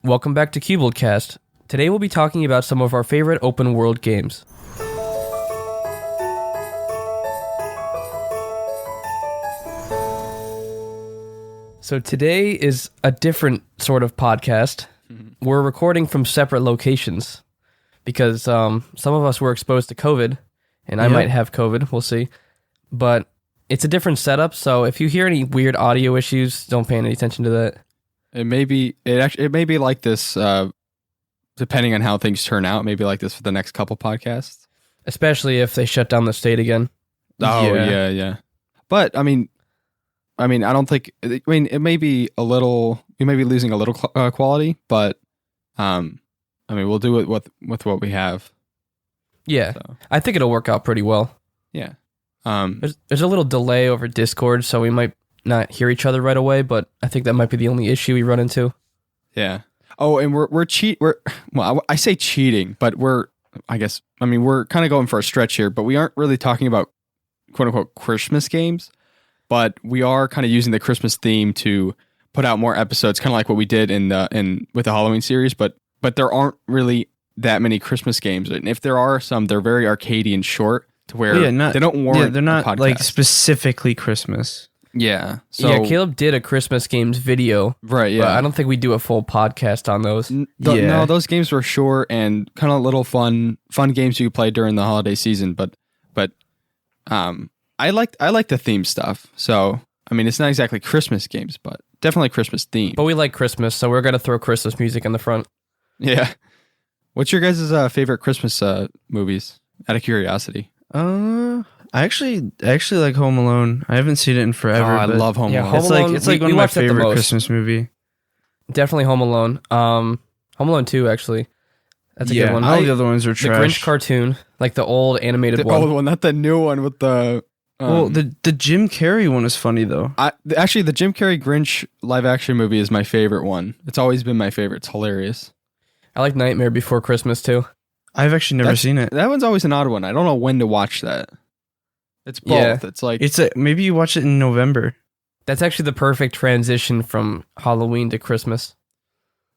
Welcome back to CuboldCast. Today we'll be talking about some of our favorite open world games. So today is a different sort of podcast. We're recording from separate locations because some of us were exposed to COVID, and I might have COVID, we'll see. But it's a different setup, so if you hear any weird audio issues, don't pay any attention to that. It may be like this, depending on how things turn out. Maybe like this for the next couple podcasts, especially if they shut down the state again. Oh yeah. But I mean, I don't think. I mean, it may be a little. We may be losing a little quality, but I mean, we'll do it with what we have. Yeah, so. I think it'll work out pretty well. Yeah. There's a little delay over Discord, so we might not hear each other right away, but I think that might be the only issue we run into. Yeah. Oh, and I say cheating, but we're kind of going for a stretch here, but we aren't really talking about quote unquote Christmas games, but we are kind of using the Christmas theme to put out more episodes, kind of like what we did with the Halloween series, but there aren't really that many Christmas games, and if there are some, they're very arcadey and short to where they don't warrant. Yeah, they're not like specifically Christmas. Yeah. So Caleb did a Christmas games video. Right, yeah. But I don't think we do a full podcast on those. No, those games were short and kind of little fun games you could play during the holiday season, but I like the theme stuff. So, I mean, it's not exactly Christmas games, but definitely Christmas themed. But we like Christmas, so we're going to throw Christmas music in the front. Yeah. What's your guys' favorite Christmas movies, out of curiosity? I actually like Home Alone. I haven't seen it in forever. I love Home Alone. It's like one of my favorite Christmas movie. Definitely Home Alone. Home Alone 2, actually. That's a good one. All the other ones are trash. The Grinch cartoon, like the old animated one. The old one, not the new one with the... the Jim Carrey one is funny, though. Actually, the Jim Carrey Grinch live-action movie is my favorite one. It's always been my favorite. It's hilarious. I like Nightmare Before Christmas, too. I've actually never seen it. That one's always an odd one. I don't know when to watch that. It's both. Yeah. It's like... maybe you watch it in November. That's actually the perfect transition from Halloween to Christmas.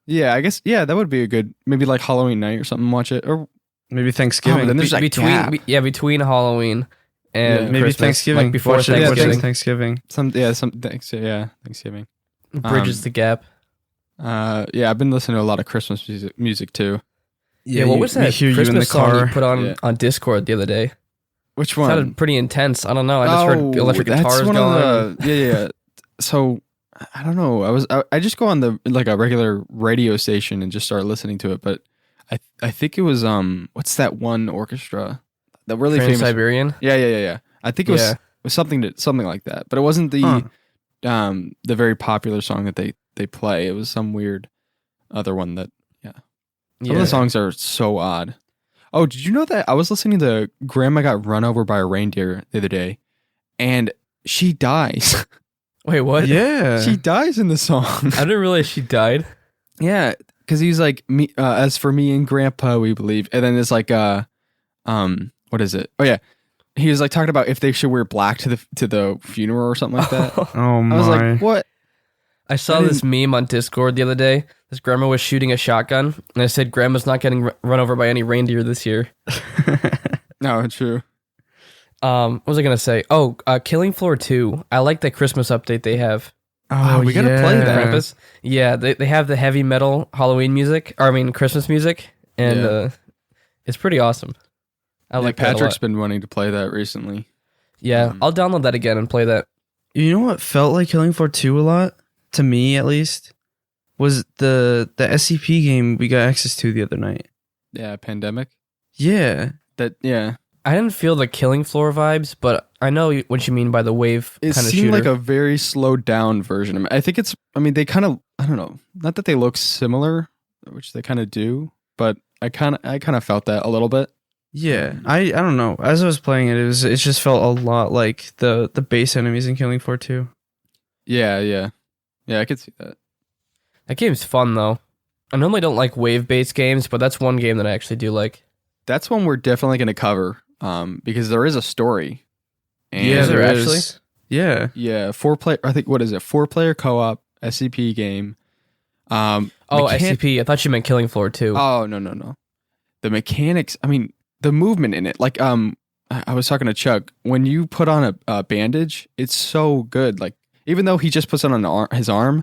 Yeah, I guess, that would be a good... Maybe like Halloween night or something, watch it. Or maybe Thanksgiving. Then there's between Halloween and maybe Christmas, Thanksgiving. Like before Thanksgiving. Thanksgiving. Bridges the gap. I've been listening to a lot of Christmas music too. Yeah, what was that Christmas song you put on Discord the other day? Which one? It sounded pretty intense. I don't know. I just heard electric guitars going. So I don't know. I just go on a regular radio station and just start listening to it. But I think it was what's that one orchestra? That really famous Siberian. Yeah. I think it was something like that. But it wasn't the very popular song that they play. It was some weird other one that. Some of the songs are so odd. Oh, did you know that I was listening to Grandma Got Run Over by a Reindeer the other day, and she dies. Wait, what? Yeah. She dies in the song. I didn't realize she died. Yeah, because he's like, me. As for me and Grandpa, we believe. And then it's like, what is it? Oh, yeah. He was like talking about if they should wear black to the funeral or something like that. Oh, my. I was like, what? I saw this meme on Discord the other day. This grandma was shooting a shotgun, and I said, "Grandma's not getting run over by any reindeer this year." No, true. What was I gonna say? Oh, Killing Floor 2. I like the Christmas update they have. Oh, we gotta play that. Krampus. Yeah, they have the heavy metal Halloween music. Christmas music, and it's pretty awesome. I like Patrick's been wanting to play that recently. Yeah, I'll download that again and play that. You know what felt like Killing Floor 2 a lot? To me, at least, was the SCP game we got access to the other night. Yeah, Pandemic. Yeah. I didn't feel the Killing Floor vibes, but I know what you mean by the wave kind of shooter. It seemed like a very slowed down version. I think they kind of, I don't know, not that they look similar, which they kind of do, but I kind of felt that a little bit. Yeah, I don't know. As I was playing it, it just felt a lot like the base enemies in Killing Floor 2. Yeah, I could see that. That game's fun, though. I normally don't like wave-based games, but that's one game that I actually do like. That's one we're definitely going to cover, because there is a story. And yeah, there actually? Yeah. Yeah, 4-player, I think, what is it? 4-player co-op, SCP game. SCP. I thought you meant Killing Floor 2. Oh, no. The mechanics, I mean, the movement in it. Like, I was talking to Chuck. When you put on a bandage, it's so good. Like, even though he just puts it on his arm,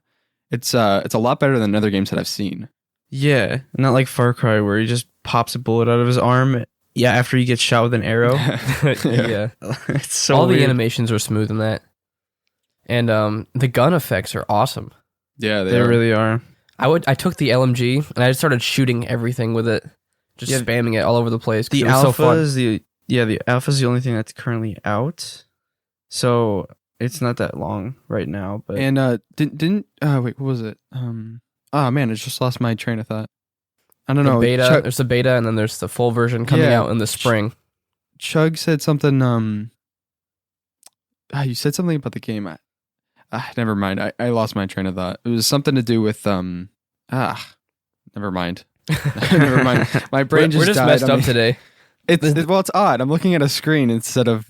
it's a lot better than other games that I've seen. Yeah, not like Far Cry where he just pops a bullet out of his arm. Yeah, after he gets shot with an arrow. Yeah. It's so All weird. the animations are smooth in that. And the gun effects are awesome. Yeah, They really are. I took the LMG and I just started shooting everything with it. Just spamming it all over the place. The it was alpha so fun. is the alpha is the only thing that's currently out. So it's not that long right now. But And didn't wait, what was it? Oh man, I just lost my train of thought. I don't know. Beta. There's the beta, and then there's the full version coming out in the spring. Chug said something. You said something about the game. Never mind. I lost my train of thought. It was something to do with Never mind. Never mind. My brain We're just died messed on up me. today. It's odd. I'm looking at a screen instead of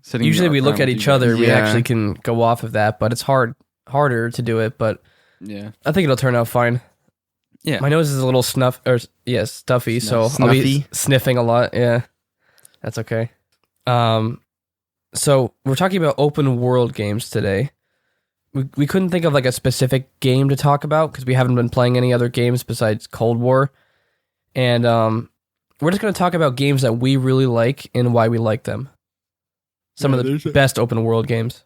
sitting. Usually we look at each other. We Yeah. actually can go off of that, but it's harder to do it. But Yeah. I think it'll turn out fine. Yeah. My nose is a little stuffy, so I'll Snuffy. be sniffing a lot. Yeah, that's okay. So we're talking about open world games today. We couldn't think of like a specific game to talk about because we haven't been playing any other games besides Cold War, and we're just going to talk about games that we really like and why we like them. Some of the best open world games.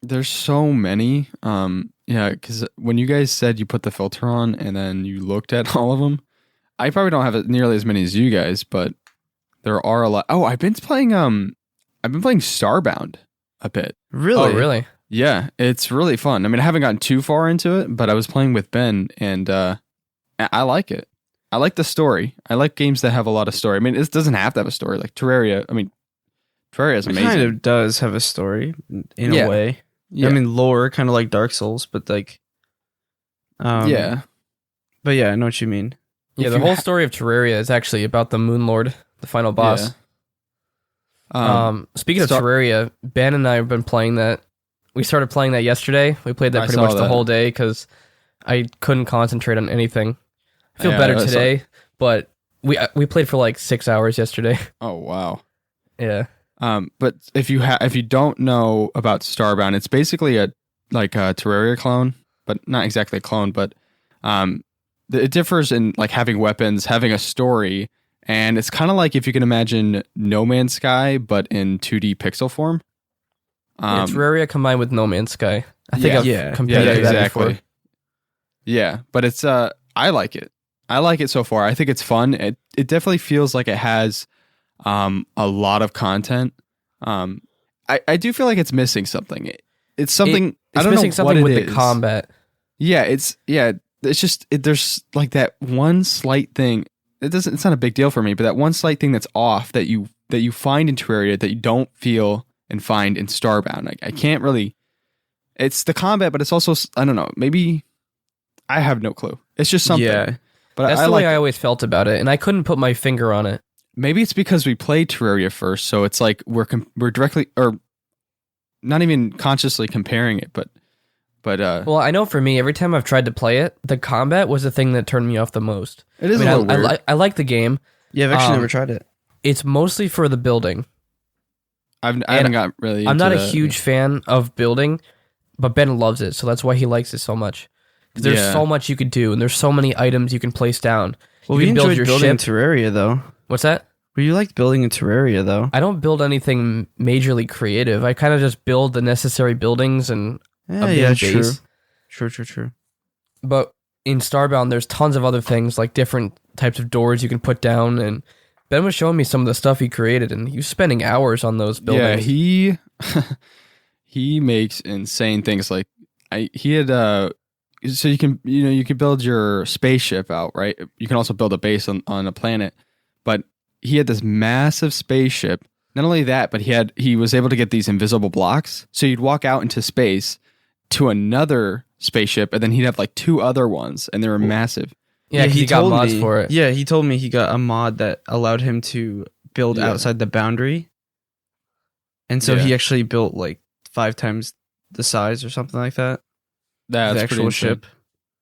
There's so many. Yeah, because when you guys said you put the filter on and then you looked at all of them, I probably don't have nearly as many as you guys, but there are a lot. Oh, I've been playing Starbound a bit. really, Oh, really? Yeah, it's really fun. I mean, I haven't gotten too far into it, but I was playing with Ben, and I like it. I like the story. I like games that have a lot of story. I mean, it doesn't have to have a story. Like Terraria. I mean, Terraria is it amazing. kind of does have a story in a way. Yeah. I mean, lore, kind of like Dark Souls, but like, yeah. But yeah, I know what you mean. Yeah, If the you whole story of Terraria is actually about the Moon Lord, the final boss. Yeah. Speaking of Terraria, Ben and I have been playing that. We started playing that yesterday. We played that I pretty saw much the that. whole day because I couldn't concentrate on anything. I feel Yeah, better I saw- today, but we played for like 6 hours yesterday. Oh wow. Yeah. But if you don't know about Starbound, it's basically a Terraria clone, but not exactly a clone. But it differs in like having weapons, having a story, and it's kind of like if you can imagine No Man's Sky, but in 2D pixel form. Yeah, Terraria combined with No Man's Sky. I think Yeah. I've compared Yeah, it to that exactly. before. Yeah, but it's I like it. I like it so far. I think it's fun. It definitely feels like it has a lot of content. I do feel like it's missing something. It's something I It's don't missing know something what with it the is. combat. Yeah, it's just there's like that one slight thing. It's not a big deal for me, but that one slight thing that's off that you find in Terraria that you don't feel and find in Starbound. I can't really. It's the combat, but it's also I don't know. Maybe I have no clue. It's just something. Yeah, But That's I the like. way I always felt about it, and I couldn't put my finger on it. Maybe it's because we played Terraria first, so it's like we're directly or not even consciously comparing it, but Well, I know for me, every time I've tried to play it, the combat was the thing that turned me off the most. it is I mean, a little weird. I like the game. yeah. I've actually Um, never tried it. It's mostly for the building. I haven't got really. I'm not a into huge fan of building, but Ben loves it, so that's why he likes it so much. 'Cause there's Yeah. so much you could do, and there's so many items you can place down. Well, you we can build enjoyed your building in ship. Terraria, though. What's that? Well, you liked building in Terraria, though. I don't build anything majorly creative. I kind of just build the necessary buildings and Yeah, big yeah, base. True. But in Starbound, there's tons of other things, like different types of doors you can put down. And Ben was showing me some of the stuff he created, and he was spending hours on those Yeah, buildings. he makes insane things. Like he had so you can build your spaceship out, right? You can also build a base on a planet, but he had this massive spaceship. Not only that, but he was able to get these invisible blocks. So you'd walk out into space to another spaceship, and then he'd have like two other ones, and they were massive. yeah, 'cause he got told mods me, for it. Yeah, he told me he got a mod that allowed him to build Yeah. outside the boundary. And so Yeah. he actually built like 5 times the size or something like that. That's the pretty actual insane. ship.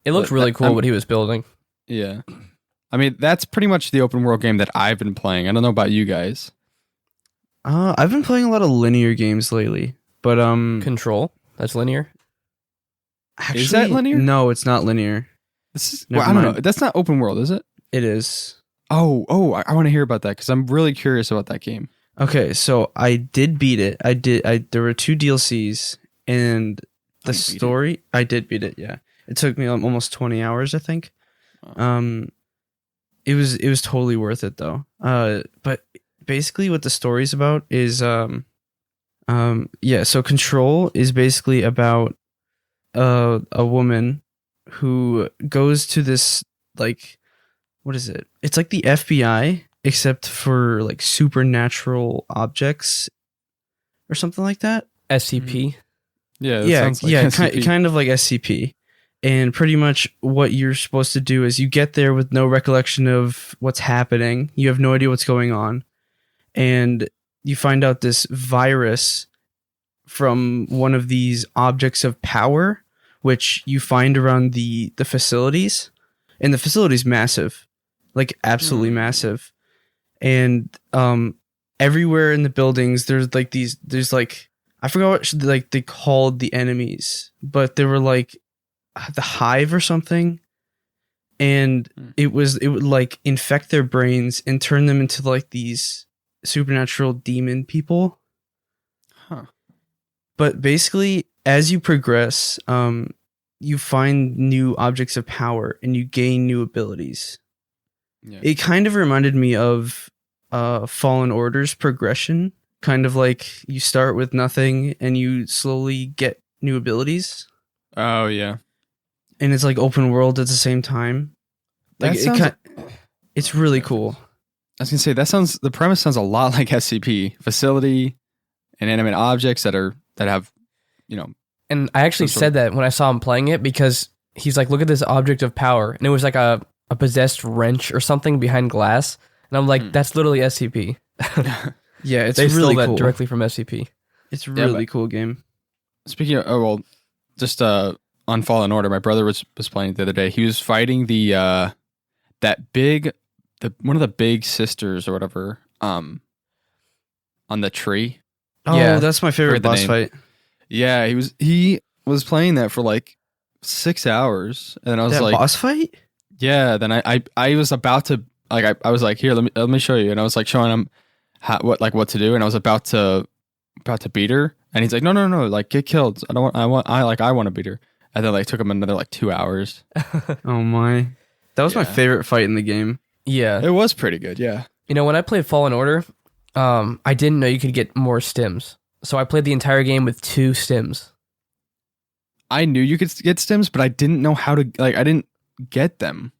It looked But really that- cool what he was building. Yeah. I mean, that's pretty much the open world game that I've been playing. I don't know about you guys. I've been playing a lot of linear games lately, but Control, that's linear. actually, Is that linear? No, it's not linear. This is, Never well, I don't know. mind. That's not open world, is it? It is. Oh, I want to hear about that because I'm really curious about that game. Okay, so I did beat it. There were 2 DLCs and the You beat it? story. I did beat it. Yeah, it took me almost 20 hours, I think. Wow. It was totally worth it though. But basically, what the story's about is yeah. So Control is basically about a woman who goes to this, like, what is it? It's like the FBI except for like supernatural objects or something like that. SCP. Yeah, that Yeah, sounds like yeah, SCP. kind of like SCP. And pretty much what you're supposed to do is you get there with no recollection of what's happening. You have no idea what's going on. And you find out this virus from one of these objects of power, which you find around the facilities. And the facility's massive. Like absolutely massive. And everywhere in the buildings there's like I forgot what like they called the enemies, but they were like the hive or something, and it would like infect their brains and turn them into like these supernatural demon people. Huh. But basically, as you progress, you find new objects of power and you gain new abilities. Yeah. It kind of reminded me of Fallen Order's progression. Kind of like you start with nothing and you slowly get new abilities. Oh yeah. And it's like open world at the same time. Like That sounds- it's really cool. I was gonna say the premise sounds a lot like SCP. Facility and animate objects that have, you know. And I actually Some sort said that when I saw him playing it because he's like, look at this object of power. And it was like a possessed wrench or something behind glass. And I'm like, that's literally SCP. Yeah, it's They stole really that cool. directly from SCP. It's a really but- cool game. Speaking of, just on Fallen Order, my brother was playing it the other day. He was fighting one of the big sisters or whatever, on the tree. Oh, Yeah. that's my favorite Forget the boss name. fight. Yeah, he was playing that for like 6 hours, and I was That like, boss fight? yeah. Then I was about to like I was like, here, let me show you, and I was like showing him what to do, and I was about to beat her, and he's like, no, like get killed. I want to beat her, and then like took him another like 2 hours. Oh my. That was my Yeah. favorite fight in the game. Yeah. It was pretty good, yeah. You know, when I played Fallen Order, I didn't know you could get more stims. So I played the entire game with 2 stims. I knew you could get stims, but I didn't know how to I didn't get them.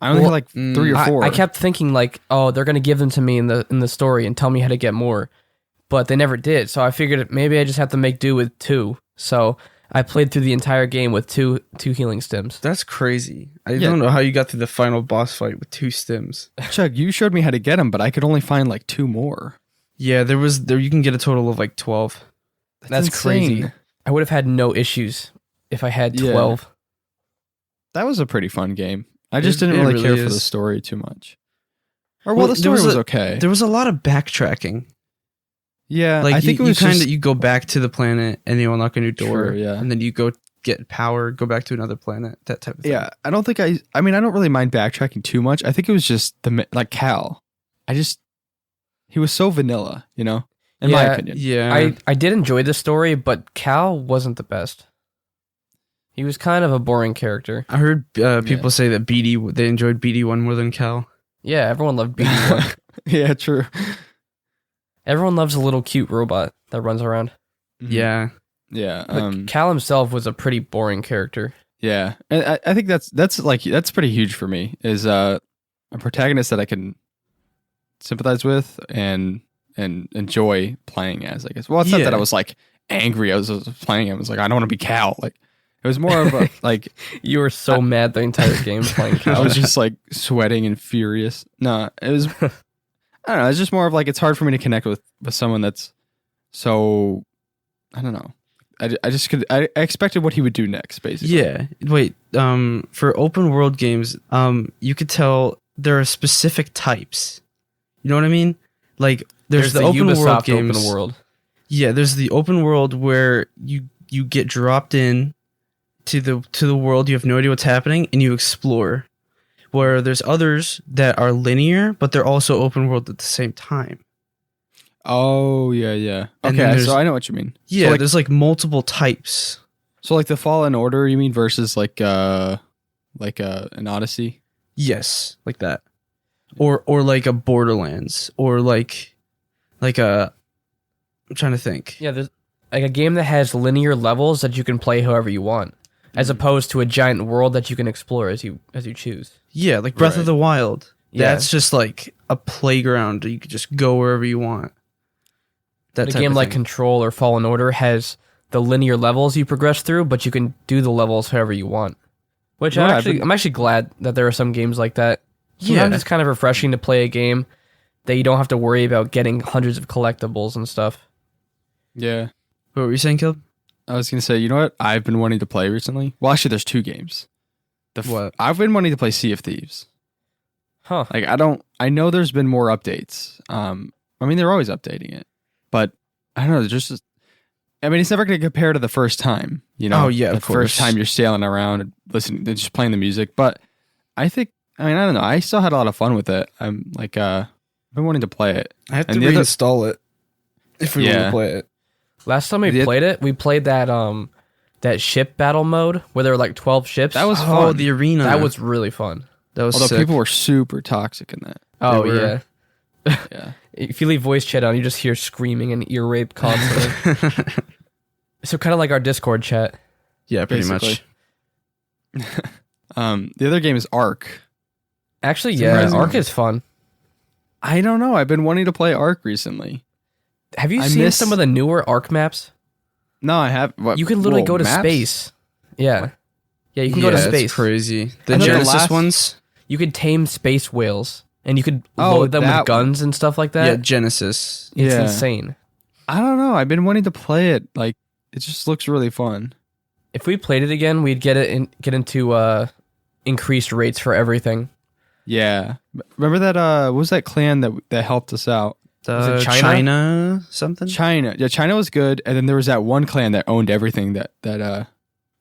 I only Well, had like 3 or 4. I kept thinking like, oh, they're gonna give them to me in the story and tell me how to get more, but they never did. So I figured maybe I just have to make do with 2. So I played through the entire game with two healing stims. That's crazy. I Yeah. don't know how you got through the final boss fight with 2 stims. Chuck, you showed me how to get them, but I could only find like 2 more. Yeah, there you can get a total of like 12. That's insane. crazy. I would have had no issues if I had Yeah. 12. That was a pretty fun game. I just didn't It really really care for the is. story too much. Or well, the there story was a- okay. There was a lot of backtracking. Yeah, Like I think you, it was kind of just, you go back to the planet and you unlock a new door, True, yeah. and then you go get power, go back to another planet, that type of thing. yeah. I don't think I mean, I don't really mind backtracking too much. I think it was just like Cal. He was so vanilla, you know, in my Yeah, opinion. Yeah. I did enjoy the story, but Cal wasn't the best. He was kind of a boring character. I heard people say that they enjoyed BD1 more than Cal. Yeah, everyone loved BD1. Yeah, true. Everyone loves a little cute robot that runs around. Yeah. Yeah. But Cal himself was a pretty boring character. Yeah, and I think that's pretty huge for me. Is a protagonist that I can sympathize with and enjoy playing as. I guess. Well, it's not that I Yeah. was like angry. I was playing him. I was like, I don't want to be Cal. Like, it was more of a like You were so mad the entire game playing I Cal. was just like sweating and furious. No, it was. I don't know. It's just more of like it's hard for me to connect with someone that's so. I don't know. I expected what he would do next, basically. Yeah. Wait. For open world games, you could tell there are specific types. You know what I mean? Like there's the open Ubisoft world games. open world. Yeah, there's the open world where you get dropped in to the world. You have no idea what's happening, and you explore. Where there's others that are linear, but they're also open world at the same time. Oh yeah. And then Okay, so I know what you mean. Yeah, so like, there's like multiple types. so like the Fallen Order, you mean, versus like an Odyssey. Yes, like that, or like a Borderlands, or like a. I'm trying to think. Yeah, there's like a game that has linear levels that you can play however you want, as opposed to a giant world that you can explore as you choose. Yeah, like Breath of the Wild. Yeah. That's just like a playground. You could just go wherever you want. That A type game of like thing. Control or Fallen Order has the linear levels you progress through, but you can do the levels however you want. Which Yeah, I'm actually glad that there are some games like that. Yeah. Sometimes it's kind of refreshing to play a game that you don't have to worry about getting hundreds of collectibles and stuff. Yeah. What were you saying, Caleb? I was gonna say, you know what I've been wanting to play recently? Well, actually, there's two games. What? I've been wanting to play Sea of Thieves. Huh. Like I know there's been more updates. I mean, they're always updating it, but I don't know. Just, I mean, it's never going to compare to the first time. You know, Oh, yeah, the of course. first time you're sailing around and listening, just playing the music. But I think, I mean, I don't know. I still had a lot of fun with it. I'm like, I've been wanting to play it. I have And to the other- reinstall it if we want Yeah. to play it. Last time we played it, we played that ship battle mode where there were like 12 ships. That was Oh, fun. the arena. That was really fun. that was Although sick. people were super toxic in that. Oh They were- yeah. Yeah. If you leave voice chat on, you just hear screaming and ear rape constantly. So kind of like our Discord chat. Yeah, pretty Basically. much. The other game is Ark. Actually, yeah, Surprising. Ark is fun. I don't know. I've been wanting to play Ark recently. Have you I seen miss- some of the newer Ark maps? No, I have. What, You can literally whoa, go to maps? space. Yeah. Yeah, you can go to Yeah, space. It's crazy. The I know the Genesis last- ones. You could tame space whales, and you could Oh, load them that with guns and stuff like Yeah, that. Genesis. It's Yeah. insane. I don't know. I've been wanting to play it. Like, it just looks really fun. If we played it again, we'd get into increased rates for everything. Yeah. Remember that? What was that clan that helped us out? Was it China? China something? China. Yeah, China was good. And then there was that one clan that owned everything that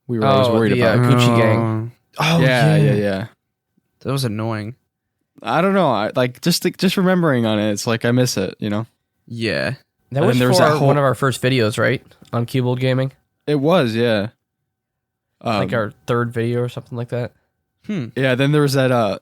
we were always worried the, about. Gucci gang. Oh, yeah. That was annoying. I don't know. I like just remembering on it. It's like I miss it. You know. Yeah. That And was then there was for that whole- one of our first videos, right? On Cubold Gaming. It was. Yeah. Like our third video or something like that. Yeah. Then there was that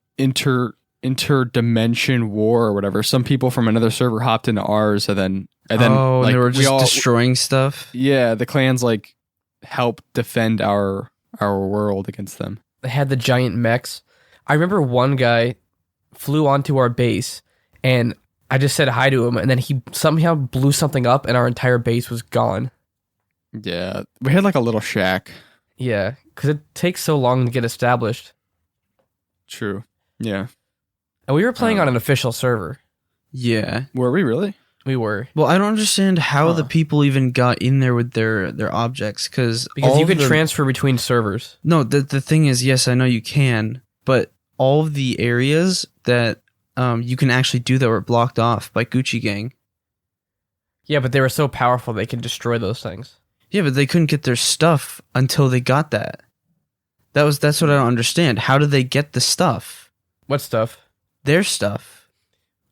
interdimension war or whatever. Some people from another server hopped into ours, and then oh, like, and they were we just all destroying stuff. yeah, the clans like help defend our world against them. They had the giant mechs. I remember one guy flew onto our base, and I just said hi to him, and then he somehow blew something up, and our entire base was gone. Yeah, we had like a little shack. Yeah, because it takes so long to get established. True. Yeah. And we were playing on an official server. Yeah. Were we really? We were. Well, I don't understand how the Huh. people even got in there with their objects because Because you could transfer between servers. No, the thing is, yes, I know you can, but all of the areas that you can actually do that were blocked off by Gucci Gang. Yeah, but they were so powerful they could destroy those things. Yeah, but they couldn't get their stuff until they got that. That's what I don't understand. How did they get the stuff? What stuff? Their stuff.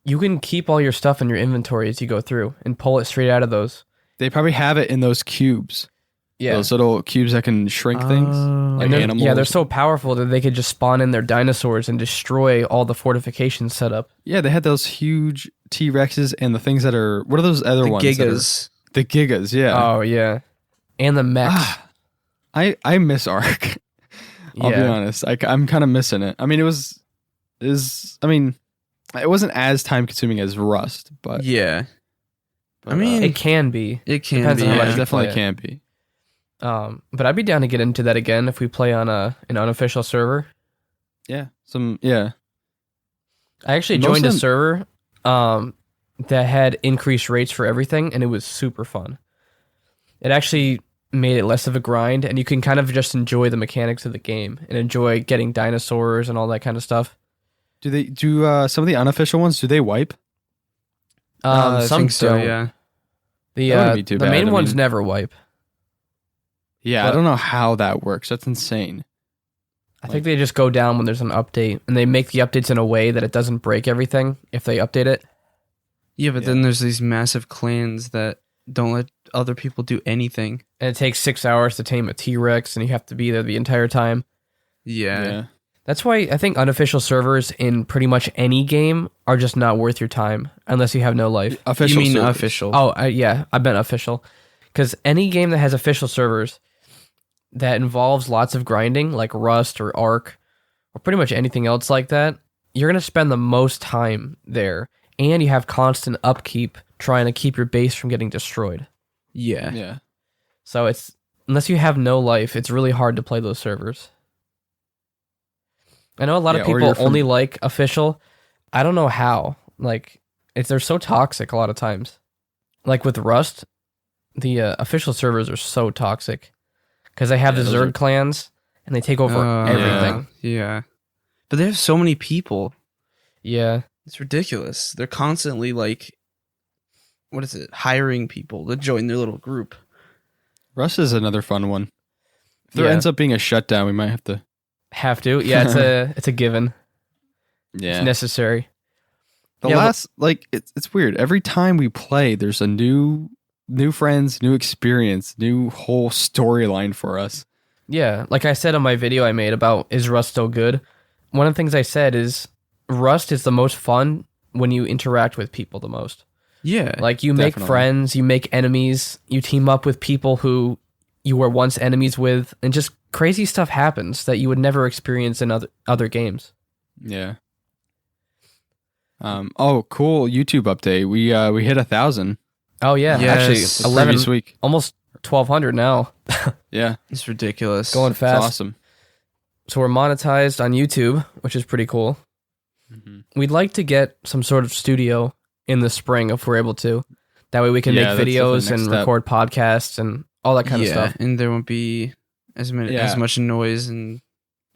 You can keep all your stuff in your inventory as you go through and pull it straight out of those. They probably have it in those cubes. Yeah. Those little cubes that can shrink things. Oh. Like And they're, animals. yeah, they're so powerful that they could just spawn in their dinosaurs and destroy all the fortifications set up. Yeah, they had those huge T-Rexes and the things that are... What are those other The ones? that are- Gigas. The Gigas, yeah. Oh, yeah. And the mechs. Ah, I miss Ark. I'll be Yeah. honest. I'm kind of missing it. I mean, it wasn't as time consuming as Rust, but Yeah. but, I mean, It can be. It can Depends be. on how yeah, much it you definitely play it. can be. But I'd be down to get into that again if we play on an unofficial server. Yeah, I actually Most joined a of them- server that had increased rates for everything, and it was super fun. It actually made it less of a grind, and you can kind of just enjoy the mechanics of the game and enjoy getting dinosaurs and all that kind of stuff. Do some of the unofficial ones, do they wipe? I Some think so, don't. yeah. That wouldn't be too The bad. main I ones mean- never wipe. Yeah, I don't know how that works. That's insane. I think they just go down when there's an update, and they make the updates in a way that it doesn't break everything if they update it. Yeah, but Yeah. then there's these massive clans that don't let other people do anything. And it takes 6 hours to tame a T-Rex, and you have to be there the entire time. Yeah. That's why I think unofficial servers in pretty much any game are just not worth your time unless you have no life. Official You mean servers. official? Oh, yeah, I meant official. Because any game that has official servers that involves lots of grinding, like Rust or Ark, or pretty much anything else like that, you're going to spend the most time there. And you have constant upkeep trying to keep your base from getting destroyed. Yeah. Yeah. So it's, unless you have no life, it's really hard to play those servers. I know a lot of or people you're from- only like official. I don't know how. Like, they're so toxic a lot of times. Like with Rust, the official servers are so toxic because they have Yeah, the those Zerg clans and they take over everything. Yeah. But they have so many people. Yeah. It's ridiculous. They're constantly like, what is it? Hiring people to join their little group. Rust is another fun one. If there Yeah. ends up being a shutdown, we might have to. Have to. Yeah, it's a given. Yeah. It's necessary. The Yeah, last, like, it's weird. Every time we play, there's a new friends, new experience, new whole storyline for us. Yeah, like I said on my video I made about is Rust still good? One of the things I said is Rust is the most fun when you interact with people the most. Yeah. Like you make Definitely. friends, you make enemies, you team up with people who you were once enemies with, and just crazy stuff happens that you would never experience in other games. Yeah. Oh, cool YouTube update. We hit 1,000 Oh yeah, Yes. actually The 11, previous week. almost 1,200 now. Yeah, It's ridiculous. Going it's fast. awesome. So we're monetized on YouTube, which is pretty cool. Mhm. We'd like to get some sort of studio in the spring if we're able to. That way we can Yeah, make that's definitely videos the and next step. record podcasts and all that kind of stuff. And there won't be as Yeah. much noise and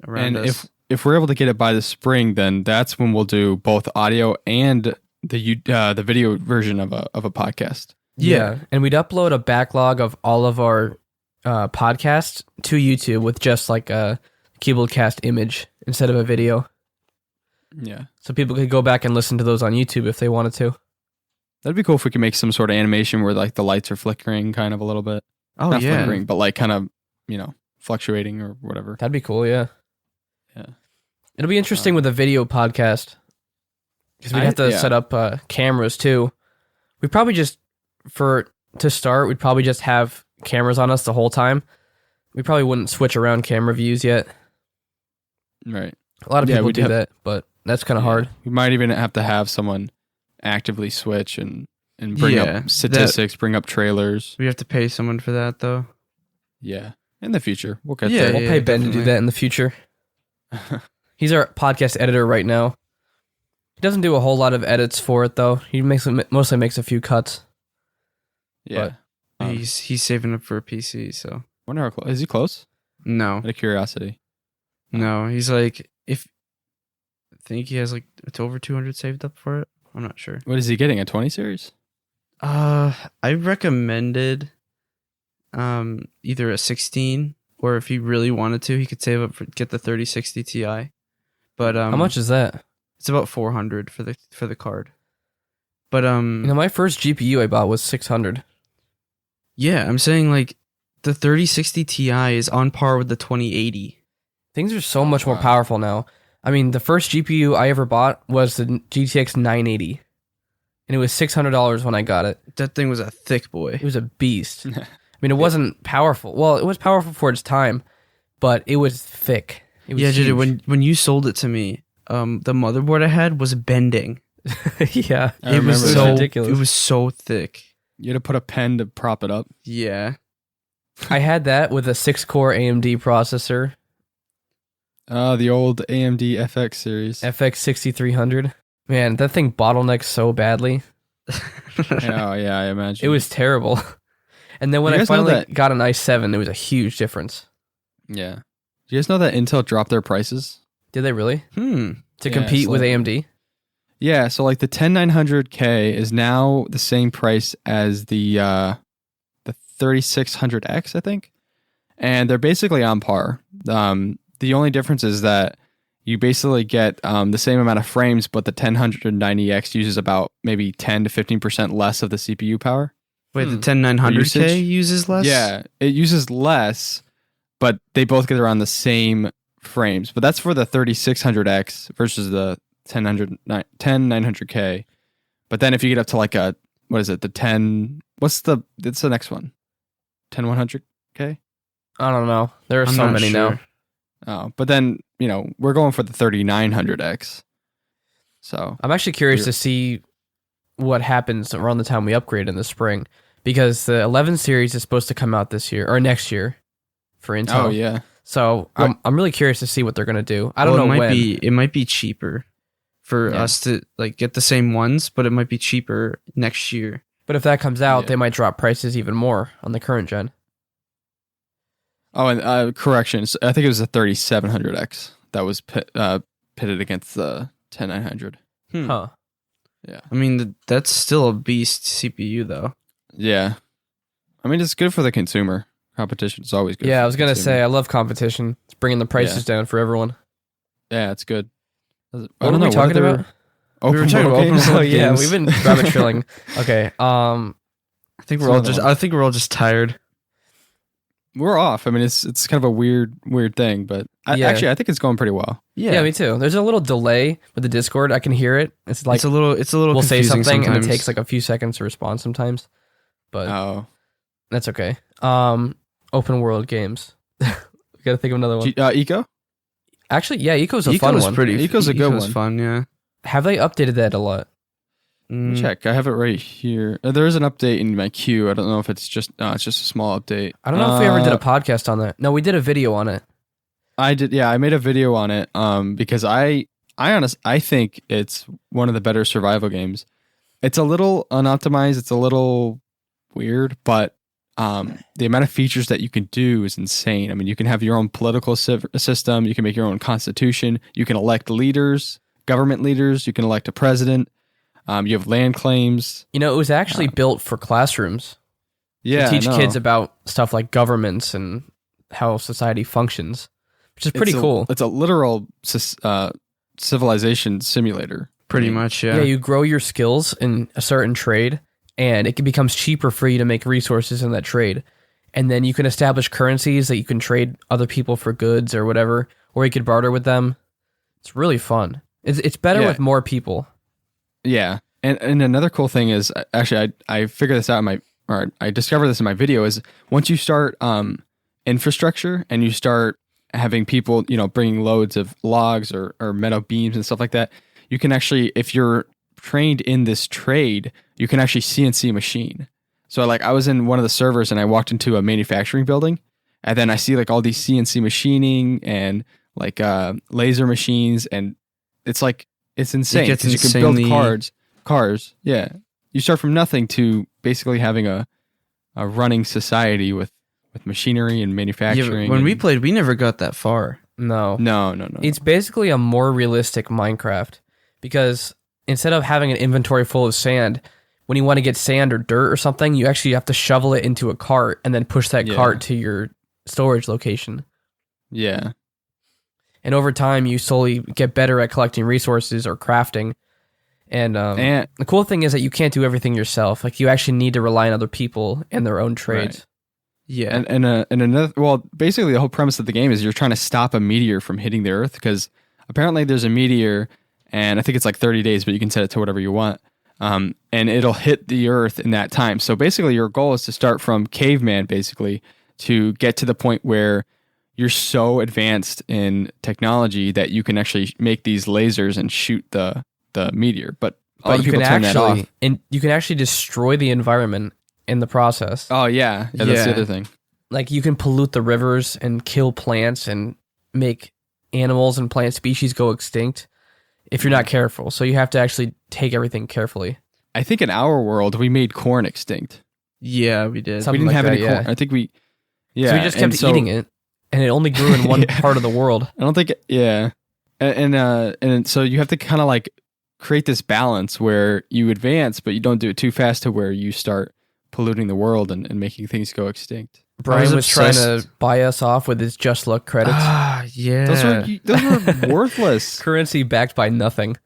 around And us. if we're able to get it by the spring, then that's when we'll do both audio and the video version of a podcast. Yeah. And we'd upload a backlog of all of our podcasts to YouTube with just like a CuboldCast image instead of a video. Yeah, So people could go back and listen to those on YouTube if they wanted to. that'd be cool if we could make some sort of animation where like the lights are flickering, kind of a little bit. Oh Not yeah. flickering, but like kind of fluctuating or whatever. That'd be cool, yeah. Yeah. It'll be interesting with a video podcast because we'd have to set up cameras too. We probably just, to start, we'd probably just have cameras on us the whole time. We probably wouldn't switch around camera views yet. Right. A lot of Yeah, people we'd do have- that, but that's kind of hard. We might even have to have someone actively switch and bring Yeah, up statistics, bring up trailers. We have to pay someone for that though. Yeah. In the future, we'll get Yeah, We'll there. pay Ben to do definitely. that in the future. He's our podcast editor right now. He doesn't do a whole lot of edits for it though. He mostly makes a few cuts. Yeah. He's saving up for a PC, so Wonder how close is he close? no. Out of curiosity. No, he's like I think he has like it's over 200 saved up for it. I'm not sure. What is he getting? A 20 series? I recommended either a 16 or if he really wanted to, he could save up for get the 3060 Ti. But How much is that? It's about 400 for the card. But My first GPU I bought was 600. yeah, I'm saying like the 3060 Ti is on par with the 2080. Things are so much more Wow. powerful now. I mean, the first GPU I ever bought was the GTX 980, and it was $600 when I got it. That thing was a thick boy. It was a beast. I mean, it wasn't powerful. Well, it was powerful for its time, but it was thick. It was Yeah, dude, huge. when you sold it to me, the motherboard I had was bending. Yeah, I remember was that. so ridiculous. It was so thick. You had to put a pen to prop it up. Yeah. I had that with a 6-core AMD processor, The old AMD FX series. FX 6300. Man, that thing bottlenecks so badly. Oh, yeah, I imagine. It was terrible. And then when You I guys know finally that- got an i7, it was a huge difference. Yeah. Do you guys know that Intel dropped their prices? Did they really? To Yeah, compete with slightly. AMD? Yeah, so like the 10900K is now the same price as the 3600X, I think. And they're basically on par. The only difference is that you basically get the same amount of frames, but the 10900X uses about maybe 10 to 15% less of the CPU power. Wait, the 10900K Usage? uses less? Yeah, it uses less, but they both get around the same frames. But that's for the 3600X versus the 10900K. But then if you get up to like what is it, the 10, it's the next one? 10100K? I don't know. There are I'm so not many sure. now. Oh, but then, we're going for the 3900X. So, I'm actually curious to see what happens around the time we upgrade in the spring, because the 11 series is supposed to come out this year or next year for Intel. oh yeah. So I'm really curious to see what they're gonna do. I don't know when. It might be cheaper for us to like get the same ones, but it might be cheaper next year. But if that comes out, Yeah. they might drop prices even more on the current gen. Oh, and corrections. I think it was the 3700X that was pitted against the 10900. Huh. Yeah. I mean, that's still a beast CPU though. Yeah. I mean, it's good for the consumer. Competition is always good. Yeah, for I was the gonna consumer. say I love competition. It's bringing the prices down for everyone. Yeah, it's good. What are we talking about? We were Open talking world about games? open Oh world yeah, games. we've been rabbit trilling. Okay. I think It's another one. I think we're all just tired. We're off. I mean, it's kind of a weird thing, but Yeah. I think it's going pretty well. Yeah, me too. There's a little delay with the Discord. I can hear it. It's like it's a little we'll say confusing something and it sometimes. takes like a few seconds to respond sometimes. But Oh, that's okay. Open world games. We gotta think of another one. Eco? Actually, yeah, Eco's a Eco fun is one. pretty. Eco's a good Eco's one. Fun, yeah. Have they updated that a lot? Let me check. I have it right here. There is an update in my queue. I don't know if it's just a small update. I don't know if we ever did a podcast on that. No, we did a video on it. I did. Yeah, I made a video on it. Because I think it's one of the better survival games. It's a little unoptimized. It's a little weird, but the amount of features that you can do is insane. I mean, you can have your own political system. You can make your own constitution. You can elect leaders, government leaders. You can elect a president. You have land claims. You know, it was actually built for classrooms Yeah, to teach no. kids about stuff like governments and how society functions, which is pretty cool. It's a literal civilization simulator. Pretty much, yeah. Yeah, you grow your skills in a certain trade, and it becomes cheaper for you to make resources in that trade. And then you can establish currencies that you can trade other people for goods or whatever, or you could barter with them. It's really fun. It's better Yeah. with more people. Yeah, and another cool thing is actually I figured this out I discovered this in my video is once you start infrastructure and you start having people bringing loads of logs or metal beams and stuff like that, you can actually, if you're trained in this trade, you can actually CNC machine. So like I was in one of the servers and I walked into a manufacturing building and then I see like all these CNC machining and like laser machines, and it's like it's insane gets because you can build insanely- cars. Yeah, you start from nothing to basically having a running society with machinery and Yeah, manufacturing. but when we and- played, we never got that far. No. no, It's basically a more realistic Minecraft, because instead of having an inventory full of sand, when you want to get sand or dirt or something, you actually have to shovel it into a cart and then push that Yeah. cart to your storage location. yeah, And over time, you slowly get better at collecting resources or crafting. And and the cool thing is that you can't do everything yourself. Like, you actually need to rely on other people and their own trades. Yeah. and another, well, basically the whole premise of the game is you're trying to stop a meteor from hitting the Earth, because apparently there's a meteor, and I think it's like 30 days, but you can set it to whatever you want. And it'll hit the Earth in that time. So basically your goal is to start from caveman, basically, to get to the point where you're so advanced in technology that you can actually make these lasers and shoot the meteor. But a lot But of you people can turn that off. actually, and you can actually destroy the environment in the process. Oh yeah, that's Yeah. the other thing. Like, you can pollute the rivers and kill plants and make animals and plant species go extinct if you're not careful. So you have to actually take everything carefully. I think in our world we made corn extinct. Yeah, we did. We Something didn't like have that, any corn. yeah. I think we. Yeah, So we just and kept eating it, and it only grew in one part of the world. I don't think. Yeah, and so you have to kind of like create this balance where you advance, but you don't do it too fast to where you start polluting the world and making things go extinct. Brian was trying obsessed. to buy us off with his Just Luck credits. Ah, yeah. Those were worthless. Currency backed by nothing.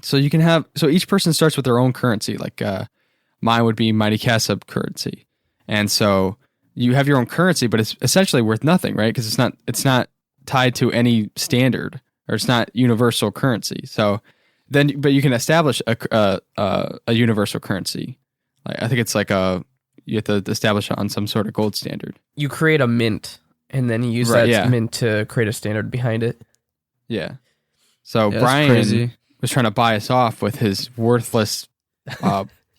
So you can have each person starts with their own currency. Like mine would be Mighty Casa currency, and so you have your own currency, but it's essentially worth nothing, right? Because it's not tied to any standard, or it's not universal currency. So then, but you can establish a universal currency. Like, I think it's like you have to establish it on some sort of gold standard. You create a mint, and then you use Right, that yeah. mint to create a standard behind it. Yeah. So Yeah, that's Brian crazy. was trying to buy us off with his worthless.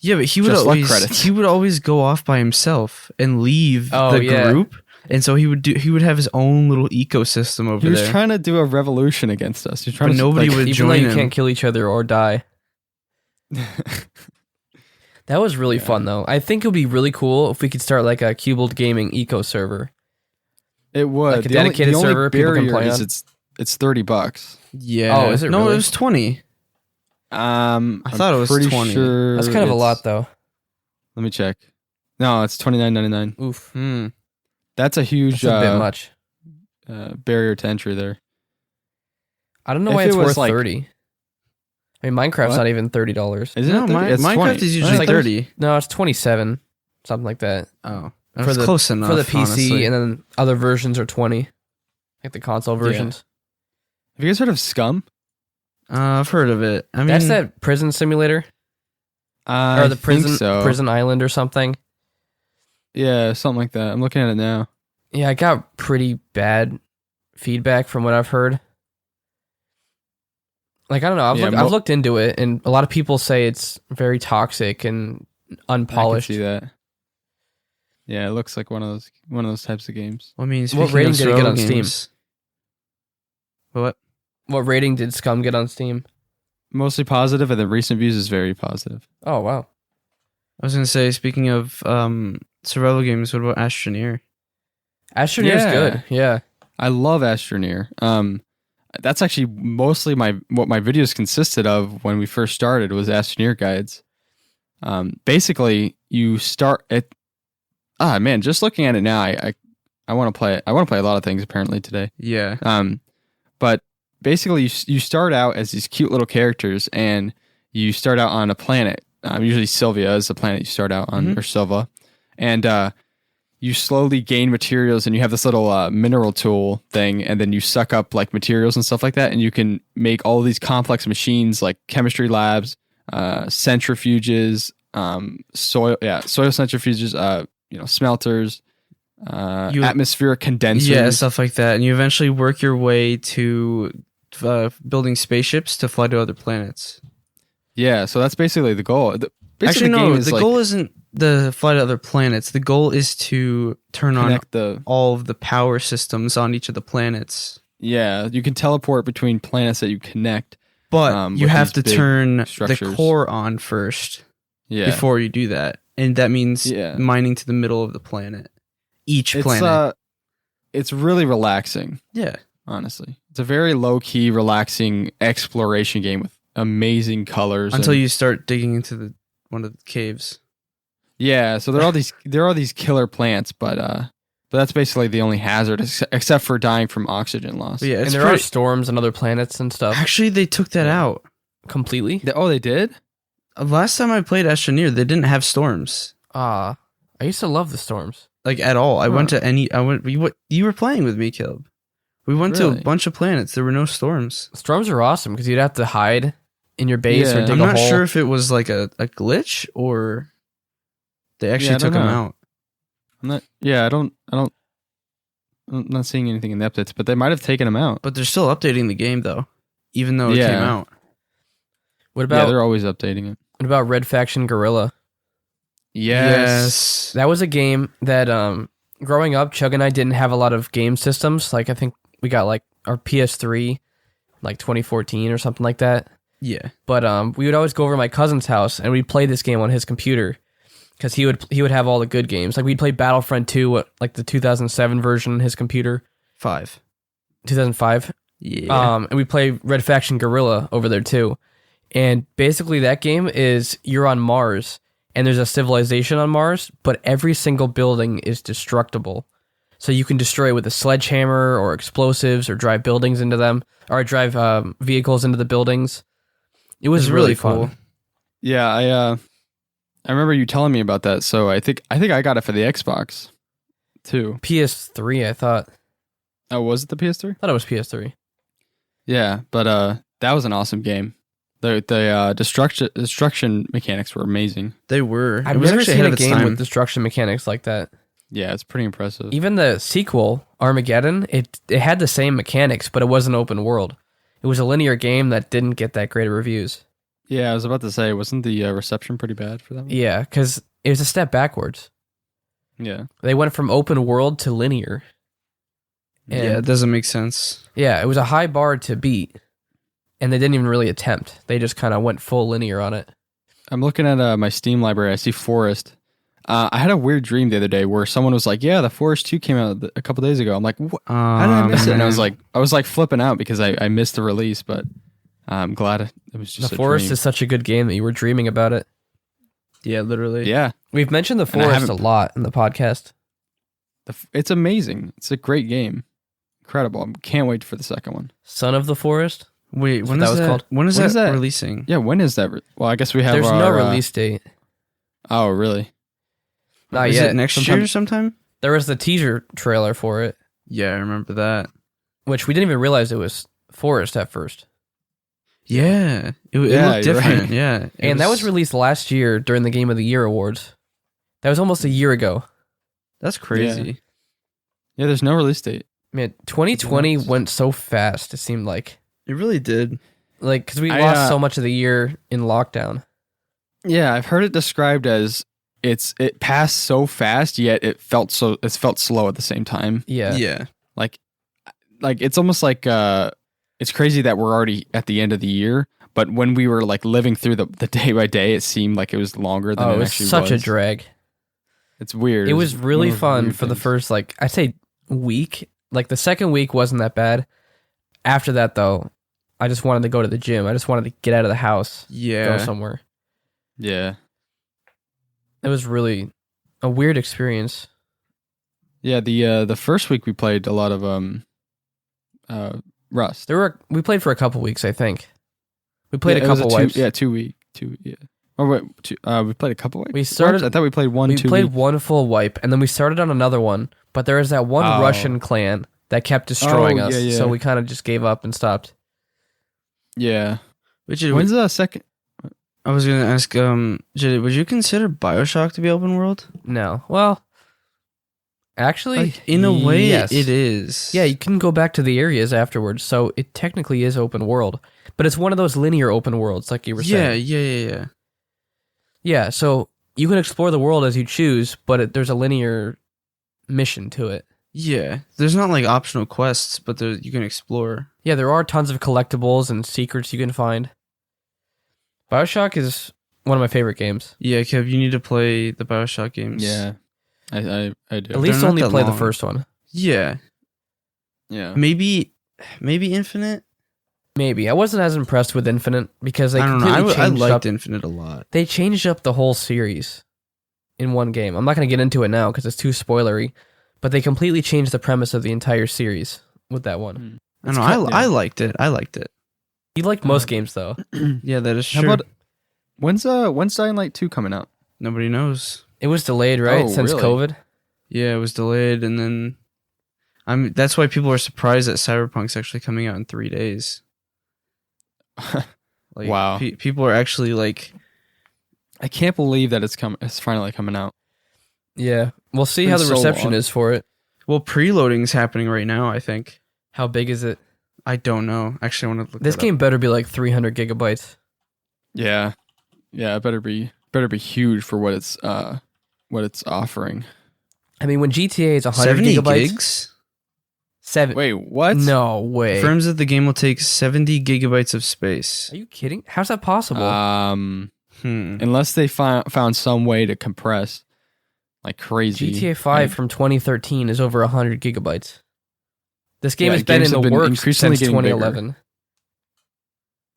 Yeah, but he would Just Luck always credits. he would always go off by himself and leave Oh, the yeah. group, and so he would have his own little ecosystem over He was there. trying to do a revolution against us. He was trying But to nobody would Even join though you him. can't kill each other or die. That was really fun, though. I think it would be really cool if we could start like a Cubold Gaming eco server. It would. Like a dedicated the only server people can barrier play is on? it's $30. Yeah. Oh, is it No, really? it was 20. I thought it was 20. Sure That's kind of a it's- lot, though. Let me check. No, it's $29.99. Oof. That's a huge That's a bit much. barrier to entry there. I don't know if why it it's was worth like- 30. I mean, Minecraft's What? not even $30. Isn't No, it? 30? It's Minecraft 20. is usually It's like- 30. No, it's 27, something like that. Oh, For that's the- close enough For the PC, honestly. and then other versions are 20. Like the console versions. Have you guys heard of Scum? I've heard of it. I mean, That's that prison simulator? I Or the think prison so. prison island or something? Yeah, something like that. I'm looking at it now. Yeah, I got pretty bad feedback from what I've heard. Like, I don't know. I've looked into it, and a lot of people say it's very toxic and unpolished. I can see that. Yeah, it looks like one of those types of games. I mean, What speaking rating of did it get survival on Steam? games- What? What rating did Scum get on Steam? Mostly positive, and the recent views is very positive. Oh, wow. I was gonna say, speaking of survival games, what about Astroneer? Astroneer's Yeah. good. Yeah. I love Astroneer. That's actually mostly what my videos consisted of when we first started was Astroneer guides. Basically, you start at man, just looking at it now, I want to play it. I want to play a lot of things apparently today. Yeah. But basically, you start out as these cute little characters, and you start out on a planet. Usually, Sylvia is the planet you start out on, or Silva, and you slowly gain materials, and you have this little mineral tool thing, and then you suck up like materials and stuff like that, and you can make all these complex machines like chemistry labs, centrifuges, soil centrifuges, smelters, atmospheric condensers. Yeah, stuff like that. And you eventually work your way to building spaceships to fly to other planets. Yeah, so that's basically the goal. Actually, no, the goal isn't the fly to other planets. The goal is to turn on connect all of the power systems on each of the planets. Yeah, you can teleport between planets that you connect. But you with have to these big turn structures. the core on first Yeah, before you do that. And that means Yeah. mining to the middle of the planet. Each it's planet. it's really relaxing. Yeah. Honestly, it's a very low key, relaxing exploration game with amazing colors. Until and- you start digging into one of the caves. Yeah, so there are these killer plants, but that's basically the only hazard, except for dying from oxygen loss. But yeah, And it's there are pretty- storms and other planets and stuff. Actually, they took that out. Completely? They did? Last time I played Astroneer, they didn't have storms. I used to love the storms. Like at all. You were playing with me, Caleb. We went to Really? a bunch of planets. There were no storms. Storms are awesome because you'd have to hide in your base or Yeah. dig I'm a not hole. sure if it was like a glitch or they actually I don't took them know. out. I'm not seeing anything in the updates, but they might have taken them out. But they're still updating the game though, even though it Yeah. came out. What Yeah, about they're always updating it. what about Red Faction Gorilla? Yes. That was a game that growing up, Chug and I didn't have a lot of game systems. Like I think we got like our PS3 like 2014 or something like that. Yeah. But we would always go over to my cousin's house and we'd play this game on his computer. because he would have all the good games. Like we'd play Battlefront 2, like the 2007 version on his computer. 2005. Yeah. And we play Red Faction Guerrilla over there too. And basically that game is you're on Mars and there's a civilization on Mars, but every single building is destructible. So you can destroy it with a sledgehammer or explosives or drive buildings into them or drive vehicles into the buildings. It was really cool. fun. Yeah, I remember you telling me about that. So I think I got it for the Xbox too. PS3, I thought. Oh, was it the PS3? I thought it was PS3. Yeah, but that was an awesome game. The destruction mechanics were amazing. They were. I've It was never actually seen ahead a of its game time. with destruction mechanics like that. Yeah, it's pretty impressive. Even the sequel, Armageddon, it had the same mechanics, but it wasn't open world. It was a linear game that didn't get that great of reviews. Yeah, I was about to say, wasn't the reception pretty bad for that one? Yeah, because it was a step backwards. Yeah. They went from open world to linear. And Yeah, it doesn't make sense. yeah, it was a high bar to beat, and they didn't even really attempt. They just kind of went full linear on it. I'm looking at my Steam library. I see Forest. I had a weird dream the other day where someone was like, "Yeah, the Forest 2 came out a couple days ago." I'm like, "What? How did I miss it?" And I was like flipping out because I missed the release, but I'm glad it was just The a Forest dream. is such a good game that you were dreaming about it. Yeah, literally. Yeah, We've mentioned The And I Forest a haven't- lot in the podcast. it's amazing. It's a great game. Incredible. I can't wait for the second one. Son of the Forest? Wait, That's when what is that was that? called? When is When that is that? releasing? Yeah, when is that? Well, I guess we have There's no our, release date. Oh, really? Not Is yet. it next year sometime? There was the teaser trailer for it, Yeah, I remember that. which we didn't even realize it was Forest at first. Yeah, it Yeah, looked you're different. right. Yeah, it And that was released last year during the Game of the Year awards. That was almost a year ago. That's crazy. Yeah, there's no release date. Man, 2020 Nuts. went so fast, it seemed like. It really did. Like, because we I, lost so much of the year in lockdown. Yeah, I've heard it described as it passed so fast, yet it felt slow at the same time. Yeah. Yeah. Like it's almost like it's crazy that we're already at the end of the year, but when we were like living through the day by day, it seemed like it was longer than Oh, it it was actually such was. a drag. It's weird. It was really one of those fun weird for the things. first, like, I'd say week. Like, the second week wasn't that bad. After that, though, I just wanted to go to the gym. I just wanted to get out of the house, go Yeah. somewhere. Yeah. It was really a weird experience. Yeah, the first week we played a lot of Rust. We played for a couple weeks, I think. We played Yeah, a it was couple wipes. 2 week. Yeah. Oh wait, we played a couple wipes. We started- I thought we played one. We 2 played week. one full wipe, and then we started on another one. But there was that one Oh. Russian clan that kept destroying Oh, us, yeah, yeah. so we kind of just gave up and stopped. Yeah. Which When's the second? I was gonna ask, JD, would you consider BioShock to be open world? No, well, actually, Like, in a way, yes. it is. Yeah, you can go back to the areas afterwards, so it technically is open world. But it's one of those linear open worlds, like you were saying. Yeah. Yeah, so you can explore the world as you choose, but there's a linear mission to it. Yeah. There's not like optional quests, but you can explore. Yeah, there are tons of collectibles and secrets you can find. BioShock is one of my favorite games. Yeah, Kev, you need to play the BioShock games. Yeah, I do. At least not only that play the long. first one. Yeah. Yeah. Maybe Infinite? Maybe. I wasn't as impressed with Infinite because they I don't know. completely I changed liked up. Infinite a lot. They changed up the whole series in one game. I'm not going to get into it now because it's too spoilery, but they completely changed the premise of the entire series with that one. I know. I liked it. You like most games though. Yeah, that is How true. about when's Dying Light 2 coming out? Nobody knows. It was delayed, right? Oh, Since really? COVID. Yeah, it was delayed, and then that's why people are surprised that Cyberpunk's actually coming out in 3 days. Like, Wow. People are actually like, I can't believe that it's finally coming out. Yeah. We'll see Been how the so reception long. is for it. well, preloading's happening right now. I think. How big is it? I don't know. Actually, I want to look. This that game better be like 300 gigabytes. Yeah. Yeah, it better be huge for what it's offering. I mean, when GTA is up. 100 70 gigabytes, gigs. 7. Wait, what? No way. Confirms that the game will take 70 gigabytes of space. Are you kidding? How's that possible? unless they found some way to compress like crazy. GTA 5 from 2013 is over 100 gigabytes. This game has been in the works since 2011. Bigger.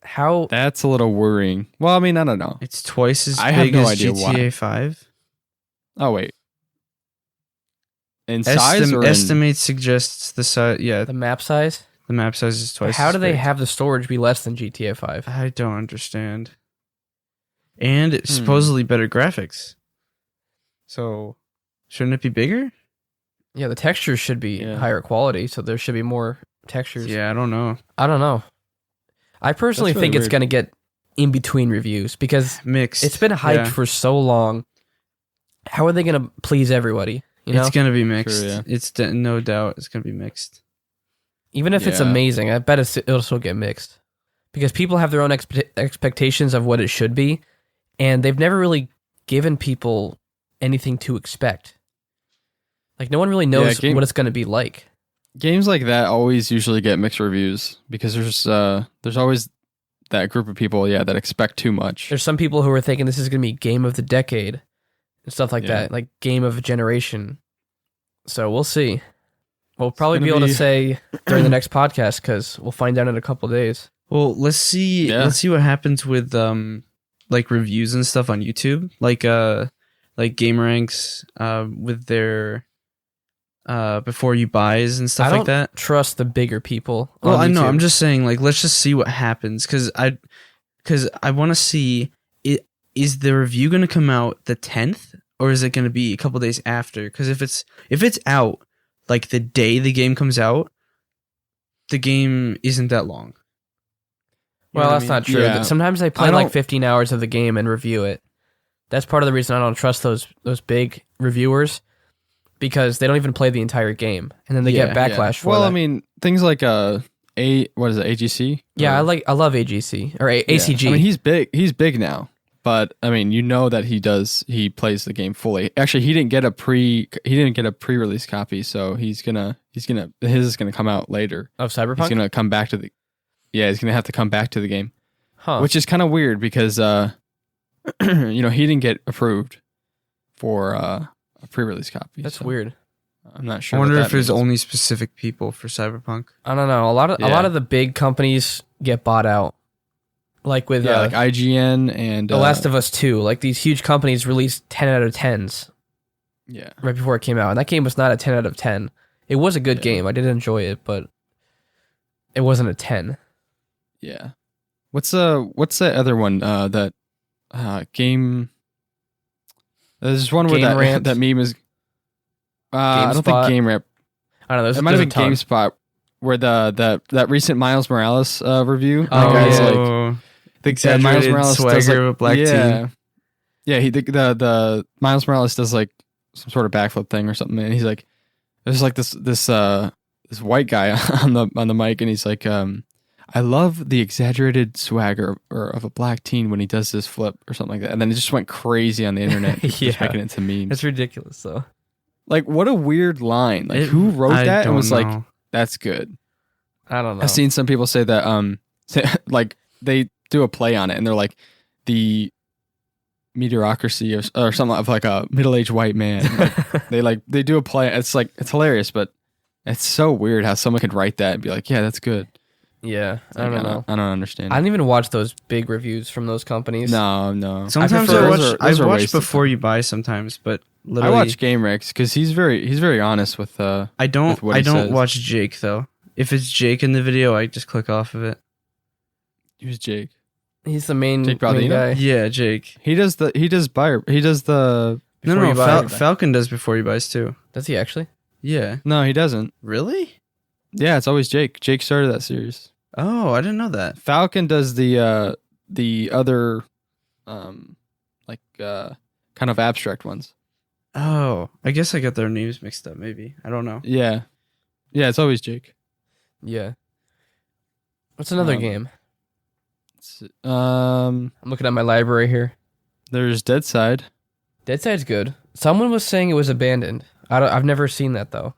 How? That's a little worrying. Well, I mean, I don't know. It's twice as big as GTA 5. Oh wait. In size or estimate suggests the size. Yeah, the map size. The map size is twice. How do they have the storage be less than GTA 5? I don't understand. And it's supposedly better graphics. So, shouldn't it be bigger? Yeah, the textures should be higher quality, so there should be more textures. Yeah, I don't know. I personally think it's going to get in between reviews because mixed. It's been hyped for so long. How are they going to please everybody? You know? It's going to be mixed. True, yeah. It's no doubt it's going to be mixed. Even if it's amazing, I bet it'll still get mixed because people have their own expectations of what it should be, and they've never really given people anything to expect. Like no one really knows what it's going to be like. Games like that always usually get mixed reviews because there's always that group of people that expect too much. There's some people who are thinking this is going to be game of the decade and stuff like that, like game of a generation. So we'll see. We'll probably be able to say during the next podcast because we'll find out in a couple days. Well, let's see. Yeah. Let's see what happens with like reviews and stuff on YouTube, like GameRanks with their before you buys and stuff like that. I don't trust the bigger people. Well, I know. I'm just saying, like, let's just see what happens because I want to see it. Is the review going to come out the 10th or is it going to be a couple days after? Because if it's out like the day the game comes out, the game isn't that long. Well, that's not true. Yeah. Sometimes I play like 15 hours of the game and review it. That's part of the reason I don't trust those big reviewers. Because they don't even play the entire game, and then they get backlash for that. Well, I mean, things like what is it, AGC? Yeah, I love AGC or ACG. I mean, he's big now, but I mean, you know that he plays the game fully. Actually, he didn't get a pre-release copy, so his is gonna come out later. Of Cyberpunk? He's gonna come back to he's gonna have to come back to the game, which is kind of weird because he didn't get approved for a pre-release copy. That's weird. I'm not sure. I wonder if there's only specific people for Cyberpunk. I don't know. A lot of the big companies get bought out. Like with like IGN and The Last of Us 2. Like these huge companies released 10 out of 10s. Yeah. Right before it came out. And that game was not a 10 out of 10. It was a good game. I did enjoy it, but it wasn't a 10. Yeah. What's that other one that game There's one where that meme is. I don't think Game Rant. I don't know. It might have been GameSpot where that recent Miles Morales review. The Miles Morales swagger of Black Team. Yeah, the Miles Morales does like some sort of backflip thing or something, and he's like, there's like this white guy on the mic, and he's like, I love the exaggerated swagger of a black teen when he does this flip or something like that. And then it just went crazy on the internet, just making it into memes. It's ridiculous, though. Like, what a weird line. Like, who wrote that and was like, that's good? I don't know. I've seen some people say that, like, they do a play on it, and they're like, the mediocrity or something of like a middle-aged white man. They do a play. It's like, it's hilarious, but it's so weird how someone could write that and be like, yeah, that's good. Yeah, I don't know. I don't understand. I didn't even watch those big reviews from those companies. No. Sometimes I watch before you buy sometimes, but literally I watch GameRex because he's very honest with I don't watch Jake though. If it's Jake in the video, I just click off of it. Who's Jake? He's the main guy. Yeah, Jake. He does the No, Falcon does before he buys too. Does he actually? Yeah. No, he doesn't. Really? Yeah, it's always Jake. Jake started that series. Oh, I didn't know that. Falcon does the other kind of abstract ones. Oh, I guess I got their names mixed up maybe. I don't know. Yeah, it's always Jake. Yeah. What's another game? I'm looking at my library here. There's Dead Side. Dead Side's good. Someone was saying it was abandoned. I've never seen that though.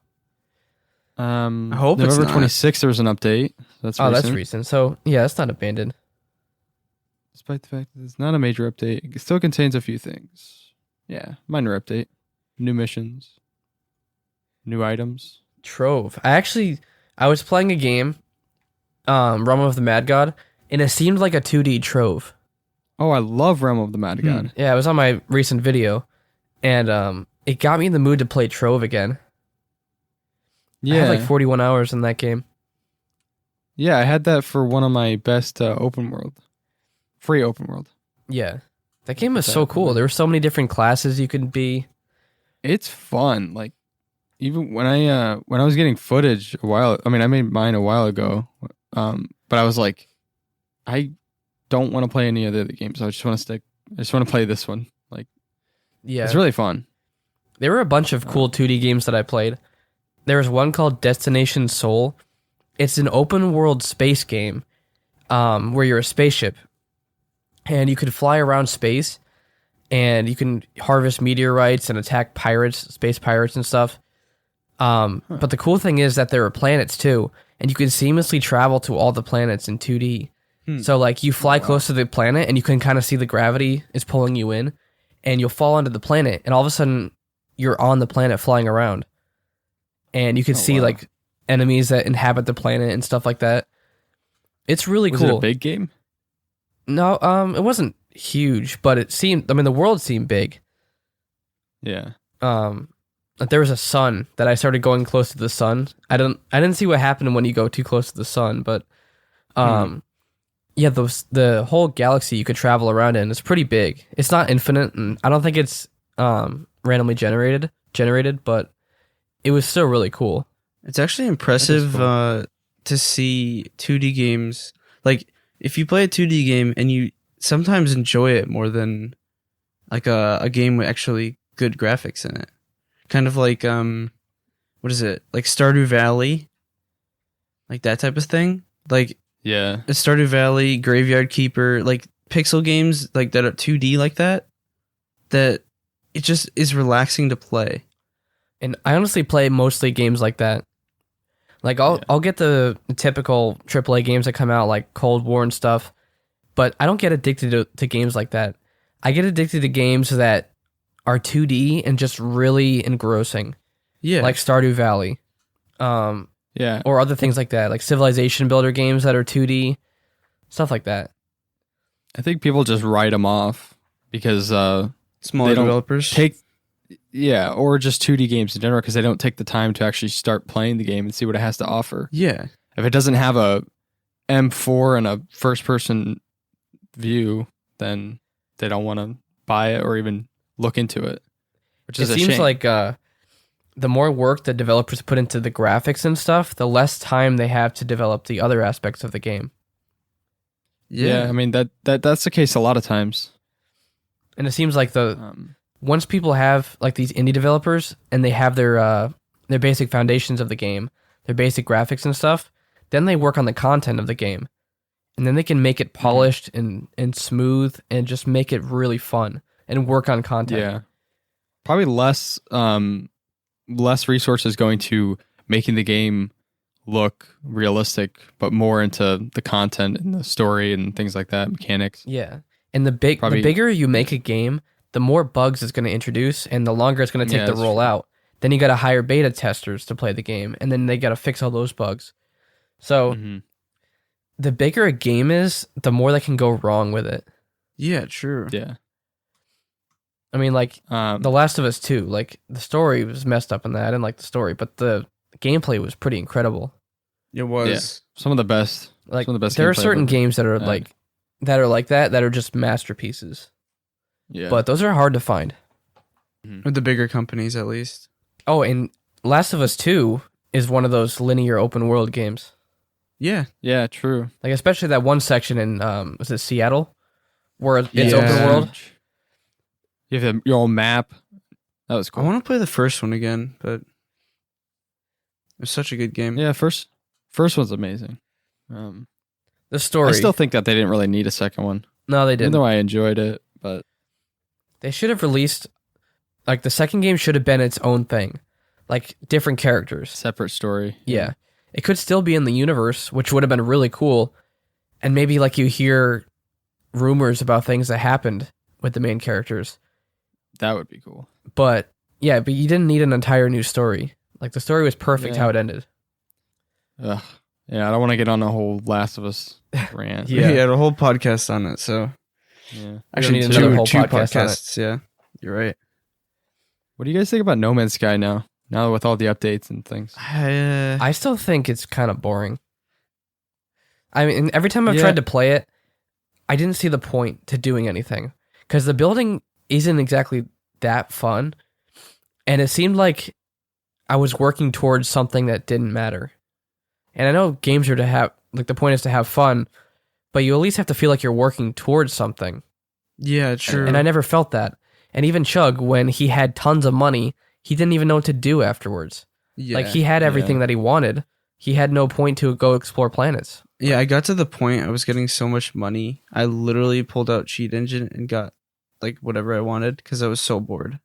I hope November 26th there was an update. That's recent. So yeah, it's not abandoned. Despite the fact that it's not a major update, it still contains a few things. Yeah, minor update. New missions. New items. Trove. I was playing a game, Realm of the Mad God, and it seemed like a 2D Trove. Oh, I love Realm of the Mad God. Yeah, it was on my recent video, and it got me in the mood to play Trove again. Yeah. I had like 41 hours in that game. Yeah, I had that for one of my best open world. Free open world. Yeah. That game was so cool. There were so many different classes you could be. It's fun. Like, even when I was getting footage I made mine a while ago. But I was like, I don't want to play any of the other games. I just want to play this one. Like, Yeah. it's really fun. There were a bunch of cool 2D games that I played. There was one called Destination Soul. It's an open world space game where you're a spaceship and you can fly around space and you can harvest meteorites and attack space pirates and stuff. But the cool thing is that there are planets too, and you can seamlessly travel to all the planets in 2D. So like you fly close to the planet and you can kind of see the gravity is pulling you in, and you'll fall onto the planet and all of a sudden you're on the planet flying around. And you can see like enemies that inhabit the planet and stuff like that. It's really cool. Was it a big game? No, it wasn't huge, but the world seemed big. Yeah. There was a sun that I started going close to the sun. I didn't see what happened when you go too close to the sun, but yeah, the whole galaxy you could travel around in is pretty big. It's not infinite, and I don't think it's randomly generated, but it was still really cool. It's actually impressive to see 2D games. Like, if you play a 2D game and you sometimes enjoy it more than like a game with actually good graphics in it. Kind of like, what is it? Like Stardew Valley? Like that type of thing? Like, yeah. Stardew Valley, Graveyard Keeper, like pixel games like that are 2D like that it just is relaxing to play. And I honestly play mostly games like that. Like I'll get the typical AAA games that come out like Cold War and stuff, but I don't get addicted to games like that. I get addicted to games that are 2D and just really engrossing. Yeah. Like Stardew Valley. Yeah. Or other things like that, like Civilization Builder games that are 2D, stuff like that. I think people just write them off because smaller developers or just 2D games in general because they don't take the time to actually start playing the game and see what it has to offer. Yeah. If it doesn't have a M4 and a first-person view, then they don't want to buy it or even look into it. Which is a shame. It seems like the more work that developers put into the graphics and stuff, the less time they have to develop the other aspects of the game. Yeah, I mean that's the case a lot of times. And it seems like once people have like these indie developers and they have their basic foundations of the game, their basic graphics and stuff, then they work on the content of the game. And then they can make it polished and smooth and just make it really fun and work on content. Yeah. Probably less resources going to making the game look realistic, but more into the content and the story and things like that, mechanics. Yeah. And the bigger you make a game, the more bugs it's going to introduce and the longer it's going to take to roll out. Then you got to hire beta testers to play the game, and then they got to fix all those bugs. So the bigger a game is, the more that can go wrong with it. Yeah, true. Yeah. I mean, like, The Last of Us 2, like, the story was messed up in that. I didn't like the story, but the gameplay was pretty incredible. It was. Yeah. Some of the best. Like, some of the best there are certain ever. games that are like that are just masterpieces. Yeah. But those are hard to find. With the bigger companies, at least. Oh, and Last of Us 2 is one of those linear open world games. Yeah. Yeah, true. Like, especially that one section in, was it Seattle? Where it's open world. You have your own map. That was cool. I want to play the first one again, but it was such a good game. Yeah, first one's amazing. The story. I still think that they didn't really need a second one. No, they Even didn't. though I enjoyed it, but They should have released, like, the second game should have been its own thing. Like, different characters. separate story. Yeah. It could still be in the universe, which would have been really cool. And maybe, like, you hear rumors about things that happened with the main characters. That would be cool. But you didn't need an entire new story. Like, the story was perfect how it ended. Ugh. Yeah, I don't want to get on a whole Last of Us rant. Yeah, we had a whole podcast on it. So Yeah. Actually, actually, need another whole two podcast on it. podcasts. Yeah, you're right. What do you guys think about No Man's Sky now? Now with all the updates and things. I still think it's kind of boring. I mean, every time I've tried to play it, I didn't see the point to doing anything. Because the building isn't exactly that fun. And it seemed like I was working towards something that didn't matter. And I know games are to have, like, the point is to have fun, but you at least have to feel like you're working towards something. Yeah, true. And I never felt that. And even Chug, when he had tons of money, he didn't even know what to do afterwards. Yeah, Like, he had everything that he wanted. He had no point to go explore planets. yeah, I got to the point I was getting so much money, I literally pulled out Cheat Engine and got like whatever I wanted because I was so bored.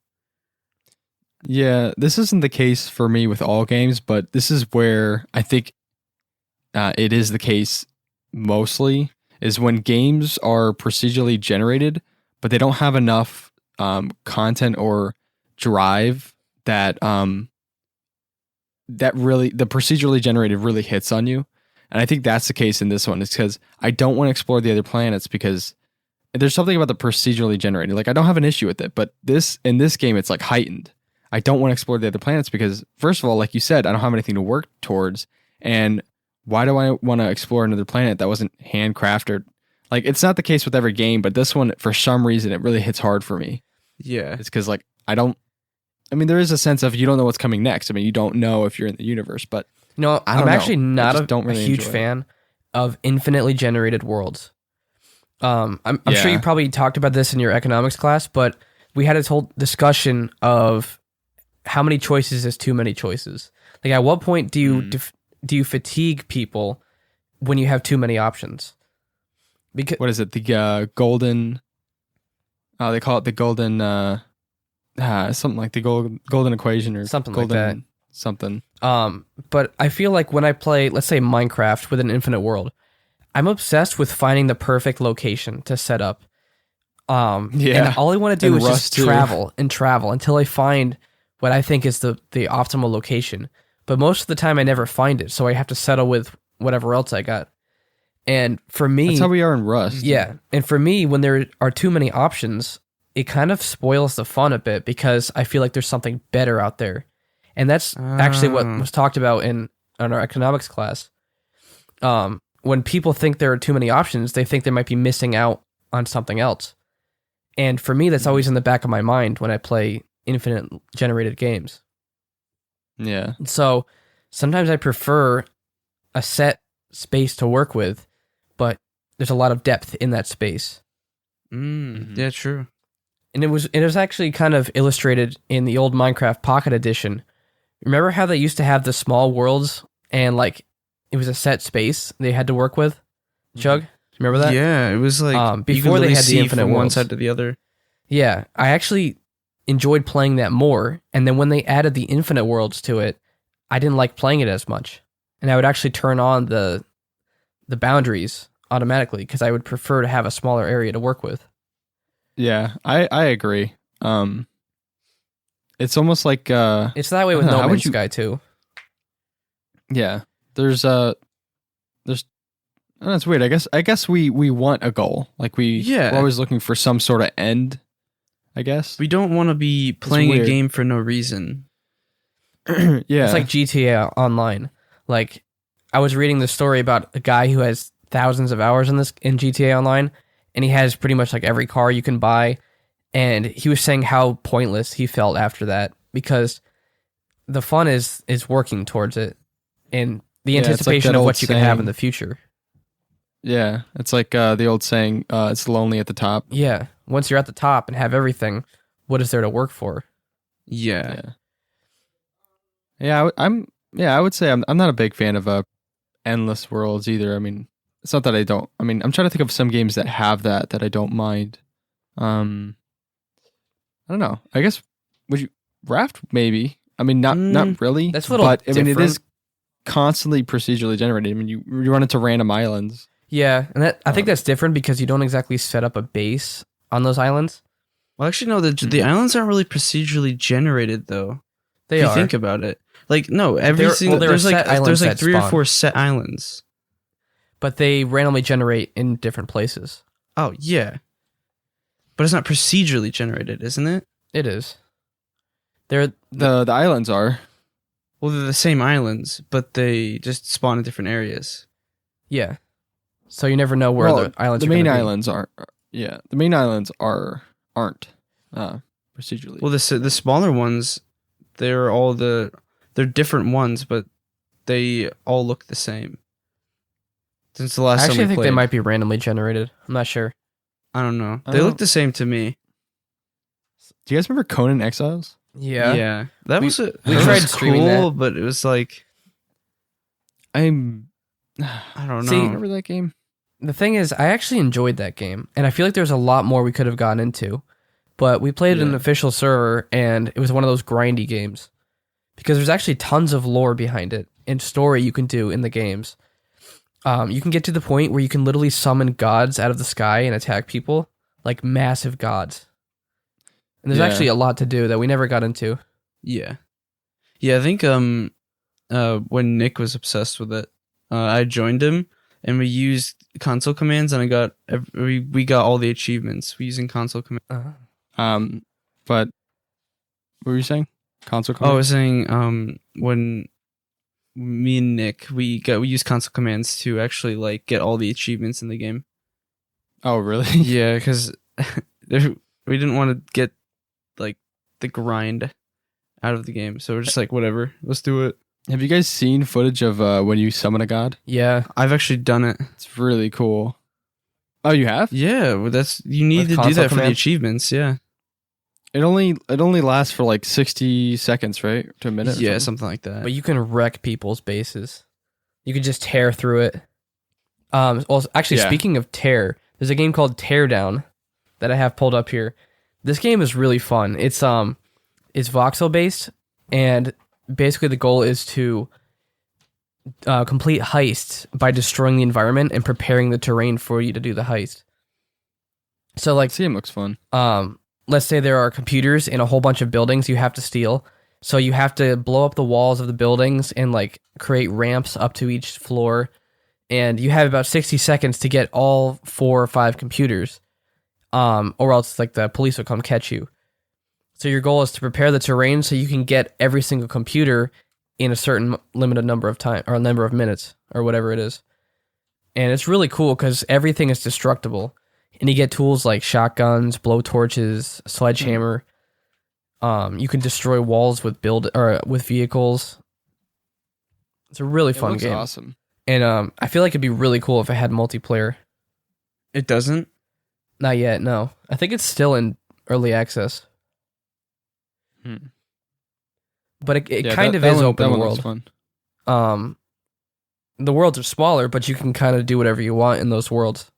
Yeah, this isn't the case for me with all games, but this is where I think it is the case mostly, is when games are procedurally generated, but they don't have enough content or drive that that really, the procedurally generated really hits on you. And I think that's the case in this one. It's because I don't want to explore the other planets because there's something about the procedurally generated. Like, I don't have an issue with it, but in this game, it's like heightened. I don't want to explore the other planets because, first of all, like you said, I don't have anything to work towards. And why do I want to explore another planet that wasn't handcrafted? Like, it's not the case with every game, but this one, for some reason, it really hits hard for me. Yeah, It's because, like, there is a sense of you don't know what's coming next. I mean, you don't know if you're in the universe, but No, I don't I'm know. actually not I just don't a really huge enjoy it. fan of infinitely generated worlds. I'm sure Yeah. you probably talked about this in your economics class, but we had this whole discussion of how many choices is too many choices. Like, at what point do you do you fatigue people when you have too many options? Because what is it? The golden. They call it the golden. Something like the golden equation or Something like golden that. Something. but I feel like when I play, let's say, Minecraft with an infinite world, I'm obsessed with finding the perfect location to set up. And all I want to do And is Rust just too. travel until I find what I think is the optimal location. But most of the time I never find it, so I have to settle with whatever else I got. And for me, That's how we are in Rust. yeah, and for me, when there are too many options, it kind of spoils the fun a bit because I feel like there's something better out there. And that's actually what was talked about in our economics class. When people think there are too many options, they think they might be missing out on something else. And for me, that's always in the back of my mind when I play infinite generated games. Yeah. So sometimes I prefer a set space to work with, but there's a lot of depth in that space. Yeah, true. And it was actually kind of illustrated in the old Minecraft Pocket Edition. Remember how they used to have the small worlds and, like, it was a set space they had to work with? Chug? Remember that? Yeah, it was like you could before they literally had the see infinite from one worlds. side to the other. Yeah, I actually enjoyed playing that more, and then when they added the infinite worlds to it, I didn't like playing it as much. And I would actually turn on the boundaries automatically because I would prefer to have a smaller area to work with. Yeah, I agree. It's almost like It's that way with I don't know, No how would Man's you- Sky too. yeah. There's that's weird. I guess we want a goal. Like we're always looking for some sort of end, I guess. We don't want to be playing a weird. game for no reason. Yeah. It's like GTA Online. Like, I was reading the story about a guy who has thousands of hours in GTA Online, and he has pretty much like every car you can buy. And he was saying how pointless he felt after that because the fun is working towards it and the Yeah, it's like anticipation that of old what you can have saying. in the future. Yeah, it's like the old saying, it's lonely at the top. Yeah, once you're at the top and have everything, what is there to work for? Yeah. Yeah, I would say I'm not a big fan of endless worlds either. I mean, it's not that I don't. I mean, I'm trying to think of some games that have that I don't mind. I don't know. I guess would you Raft maybe? I mean, not really. That's a little but I mean, it different. is constantly procedurally generated. I mean, you run into random islands. Yeah, and I think that's different because you don't exactly set up a base on those islands. Well, actually, no. The islands aren't really procedurally generated, though. They if are. you think about it. Like, no, every single there's like 3 or 4 set islands, but they randomly generate in different places. Oh yeah, but it's not procedurally generated, isn't it? It is. The islands are. Well, they're the same islands, but they just spawn in different areas. Yeah. So you never know where the islands. The main islands are. Yeah, the main islands aren't procedurally. Well, the smaller ones, they're different ones, but they all look the same. Since the last time we played. I think they might be randomly generated. I'm not sure. I don't know. They look the same to me. Do you guys remember Conan Exiles? Yeah. Yeah. That was tried streaming cool, that. but it was like I don't know. See, remember that game? The thing is, I actually enjoyed that game, and I feel like there's a lot more we could have gotten into. But we played an official server, and it was one of those grindy games. Because there's actually tons of lore behind it, and story you can do in the games. You can get to the point where you can literally summon gods out of the sky and attack people, like massive gods. And there's actually a lot to do that we never got into. Yeah. Yeah, I think when Nick was obsessed with it, I joined him, and we used console commands, and we got all the achievements using console commands. But what were you saying? Console commands? Oh, I was saying when me and Nick we used console commands to actually like get all the achievements in the game. Oh, really? Yeah, because we didn't want to get like the grind out of the game, so we're just like, whatever, let's do it. Have you guys seen footage of when you summon a god? Yeah. I've actually done it. It's really cool. Oh, you have? Yeah, well, you need With to do console that for the command? achievements. Yeah, It only lasts for like 60 seconds, right? To a minute? or yeah, something. something like that. But you can wreck people's bases. You can just tear through it. Also, actually, speaking of tear, there's a game called Teardown that I have pulled up here. This game is really fun. It's voxel based, and basically the goal is to complete heists by destroying the environment and preparing the terrain for you to do the heist. So, like, This game looks fun. let's say there are computers in a whole bunch of buildings you have to steal. So you have to blow up the walls of the buildings and like create ramps up to each floor. And you have about 60 seconds to get all 4 or 5 computers. Or else like the police will come catch you. So your goal is to prepare the terrain so you can get every single computer in a certain limited number of time or a number of minutes or whatever it is. And it's really cool because everything is destructible. And you get tools like shotguns, blowtorches, sledgehammer. You can destroy walls with with vehicles. It's a really fun game. Awesome. And I feel like it'd be really cool if it had multiplayer. It doesn't. Not yet, no. I think it's still in early access. But it kind of is open world. Fun. The worlds are smaller, but you can kind of do whatever you want in those worlds.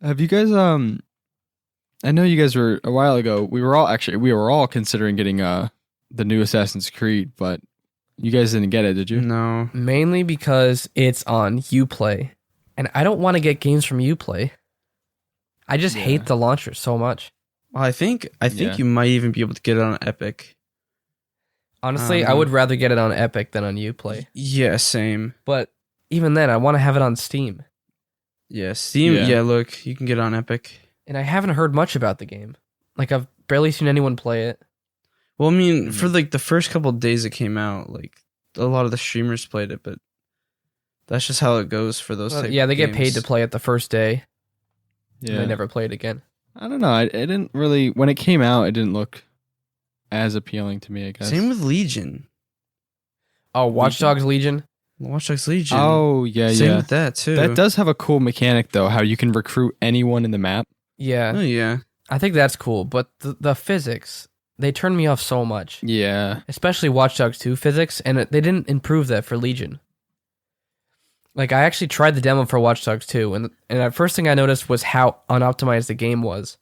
Have you guys I know you guys were a while ago. We were all considering getting the new Assassin's Creed, but you guys didn't get it, did you? No. Mainly because it's on Uplay. And I don't want to get games from Uplay. I just hate the launcher so much. Well, I think you might even be able to get it on Epic. Honestly, I would rather get it on Epic than on Uplay. Yeah, same. But even then, I want to have it on Steam. Yeah, Steam. Yeah, look, you can get it on Epic. And I haven't heard much about the game. Like, I've barely seen anyone play it. Well, I mean, for like the first couple of days it came out, like a lot of the streamers played it, but that's just how it goes for those. Well, yeah, they get paid to play it the first day. Yeah, and they never play it again. I don't know. It didn't really. When it came out, it didn't look as appealing to me, I guess. Same with Legion. Oh, Watch Dogs Legion. Watch Dogs Legion. Oh yeah, Same with that too. That does have a cool mechanic though. How you can recruit anyone in the map. Yeah. Oh yeah. I think that's cool, but the physics, they turned me off so much. Yeah. Especially Watch Dogs 2 physics, and they didn't improve that for Legion. Like, I actually tried the demo for Watch Dogs 2, and the first thing I noticed was how unoptimized the game was.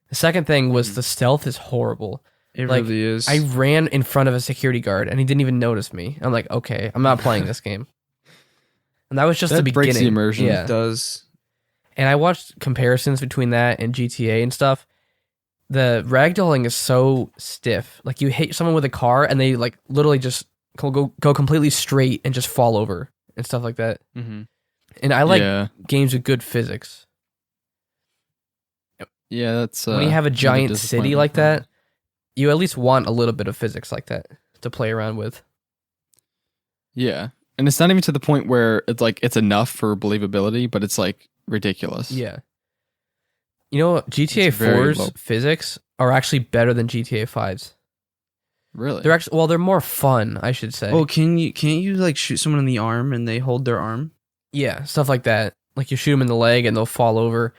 The second thing was the stealth is horrible. It like, really is. I ran in front of a security guard, and he didn't even notice me. I'm like, okay, I'm not playing this game. And that was just the beginning. Breaks the immersion. Yeah. It does. And I watched comparisons between that and GTA and stuff. The ragdolling is so stiff. Like you hit someone with a car and they like literally just go completely straight and just fall over and stuff like that. Mm-hmm. And I like games with good physics. Yeah, that's when you have a giant city like that, you at least want a little bit of physics like that to play around with. Yeah. And it's not even to the point where it's like it's enough for believability, but it's like ridiculous. Yeah. You know, GTA 4's physics are actually better than GTA 5's. Really? They're more fun, I should say. Oh, can't you like shoot someone in the arm and they hold their arm? Yeah, stuff like that. Like you shoot them in the leg and they'll fall over.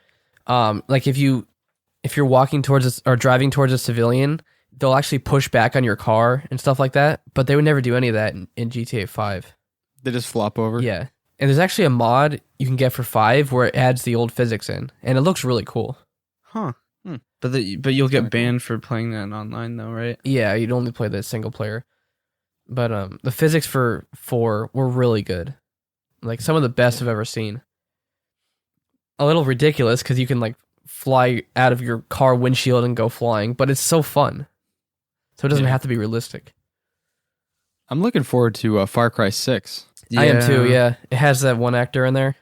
Like if you're walking towards or driving towards a civilian, they'll actually push back on your car and stuff like that. But they would never do any of that in GTA 5. They just flop over? Yeah. And there's actually a mod you can get for 5 where it adds the old physics in. And it looks really cool. Huh. But you'll get banned for playing that online though, right? Yeah, you'd only play the single player. But the physics for 4 were really good. Like some of the best I've ever seen. A little ridiculous because you can like fly out of your car windshield and go flying, but it's so fun. So it doesn't have to be realistic. I'm looking forward to Far Cry 6. Yeah. I am too, yeah. It has that one actor in there.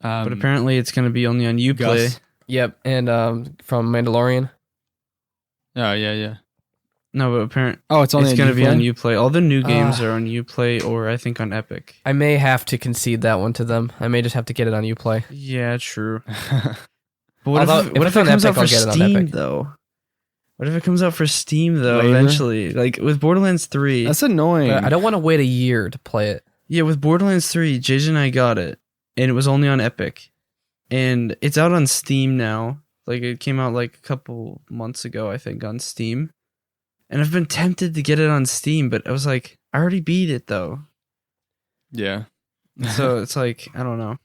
But apparently it's going to be only on Uplay. Gus. Yep, and from Mandalorian. Oh, yeah. No, but apparently it's going to be on Uplay. All the new games are on Uplay or I think on Epic. I may have to concede that one to them. I may just have to get it on Uplay. Yeah, true. But what if it comes out for Steam, though? What if it comes out for Steam, though, eventually? Like, with Borderlands 3... That's annoying. I don't want to wait a year to play it. Yeah, with Borderlands 3, JJ and I got it, and it was only on Epic. And it's out on Steam now. Like, it came out, like, a couple months ago, I think, on Steam. And I've been tempted to get it on Steam, but I was like, I already beat it, though. Yeah. So, it's like, I don't know.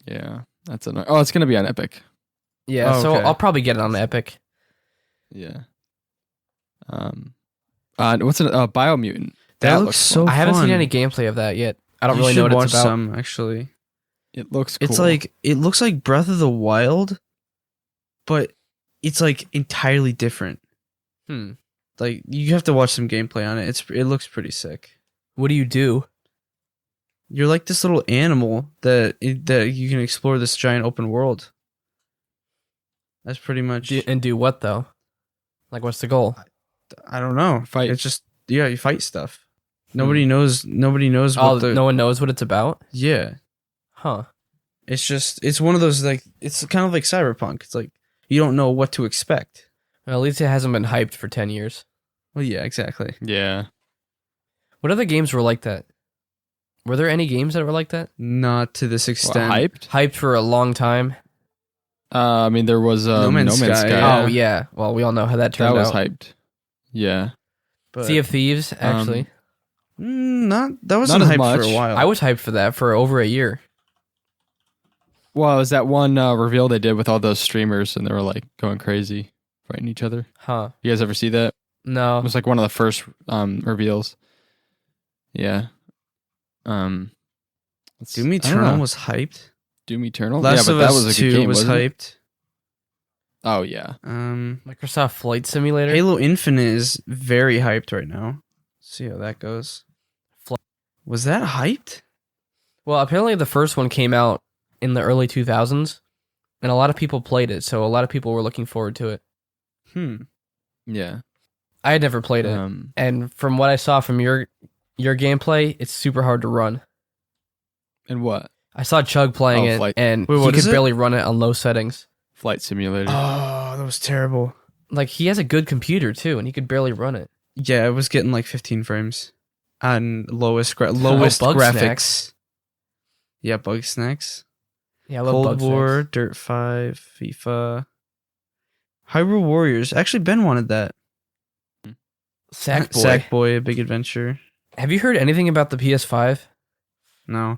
Yeah, that's annoying. Oh, it's going to be on Epic. Yeah, so I'll probably get it on Epic. Yeah. What's it? Biomutant. That looks so fun. I haven't seen any gameplay of that yet. I don't really know what it's about. Some, actually. It looks cool. It's like, it looks like Breath of the Wild, but it's like entirely different. Like, you have to watch some gameplay on it. It looks pretty sick. What do you do? You're like this little animal that you can explore this giant open world. That's pretty much. And do what though? Like, what's the goal? I don't know. Fight. It's just you fight stuff. Nobody knows. Nobody knows. No one knows what it's about. Yeah. Huh. It's one of those like it's kind of like Cyberpunk. It's like you don't know what to expect. Well, at least it hasn't been hyped for 10 years. Well, yeah, exactly. Yeah. What other games were like that? Were there any games that were like that? Not to this extent. Hyped for a long time. I mean, there was No Man's Sky. Oh yeah. Well, we all know how that turned out. That was hyped. Yeah. But, Sea of Thieves, actually. That wasn't hyped for a while. I was hyped for that for over a year. Well, it was that one reveal they did with all those streamers, and they were like going crazy, fighting each other. Huh? You guys ever see that? No. It was like one of the first reveals. Yeah. Doom Eternal was hyped. Doom Eternal. Last of Us that was a 2 good game, was hyped. Oh yeah. Microsoft Flight Simulator. Halo Infinite is very hyped right now. Let's see how that goes. Was that hyped? Well, apparently the first one came out in the early 2000s, and a lot of people played it, so a lot of people were looking forward to it. Yeah. I had never played it, and from what I saw from your gameplay, it's super hard to run. And what? I saw Chug playing it, and he could barely run it on low settings. Flight Simulator. Oh, that was terrible. Like, he has a good computer, too, and he could barely run it. Yeah, it was getting like 15 frames on lowest graphics. Snacks. Yeah, Bug Snacks. Yeah, I love Cold War, Dirt 5, FIFA. Hyrule Warriors. Actually, Ben wanted that. Sackboy, A Big Adventure. Have you heard anything about the PS5? No.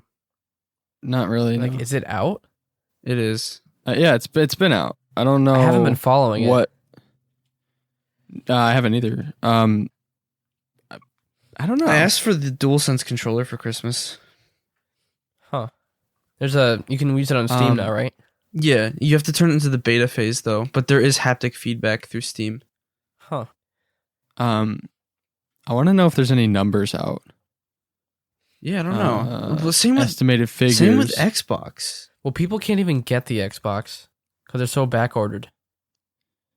Not really. Like, is it out? It is. Yeah, it's been out. I don't know. I haven't been following it. I haven't either. I don't know. I asked for the DualSense controller for Christmas. Huh. You can use it on Steam now, right? Yeah, you have to turn it into the beta phase though, but there is haptic feedback through Steam. Huh. I want to know if there's any numbers out. Yeah, I don't know. Well, same Estimated figures. Same with Xbox. Well, people can't even get the Xbox because they're so back ordered.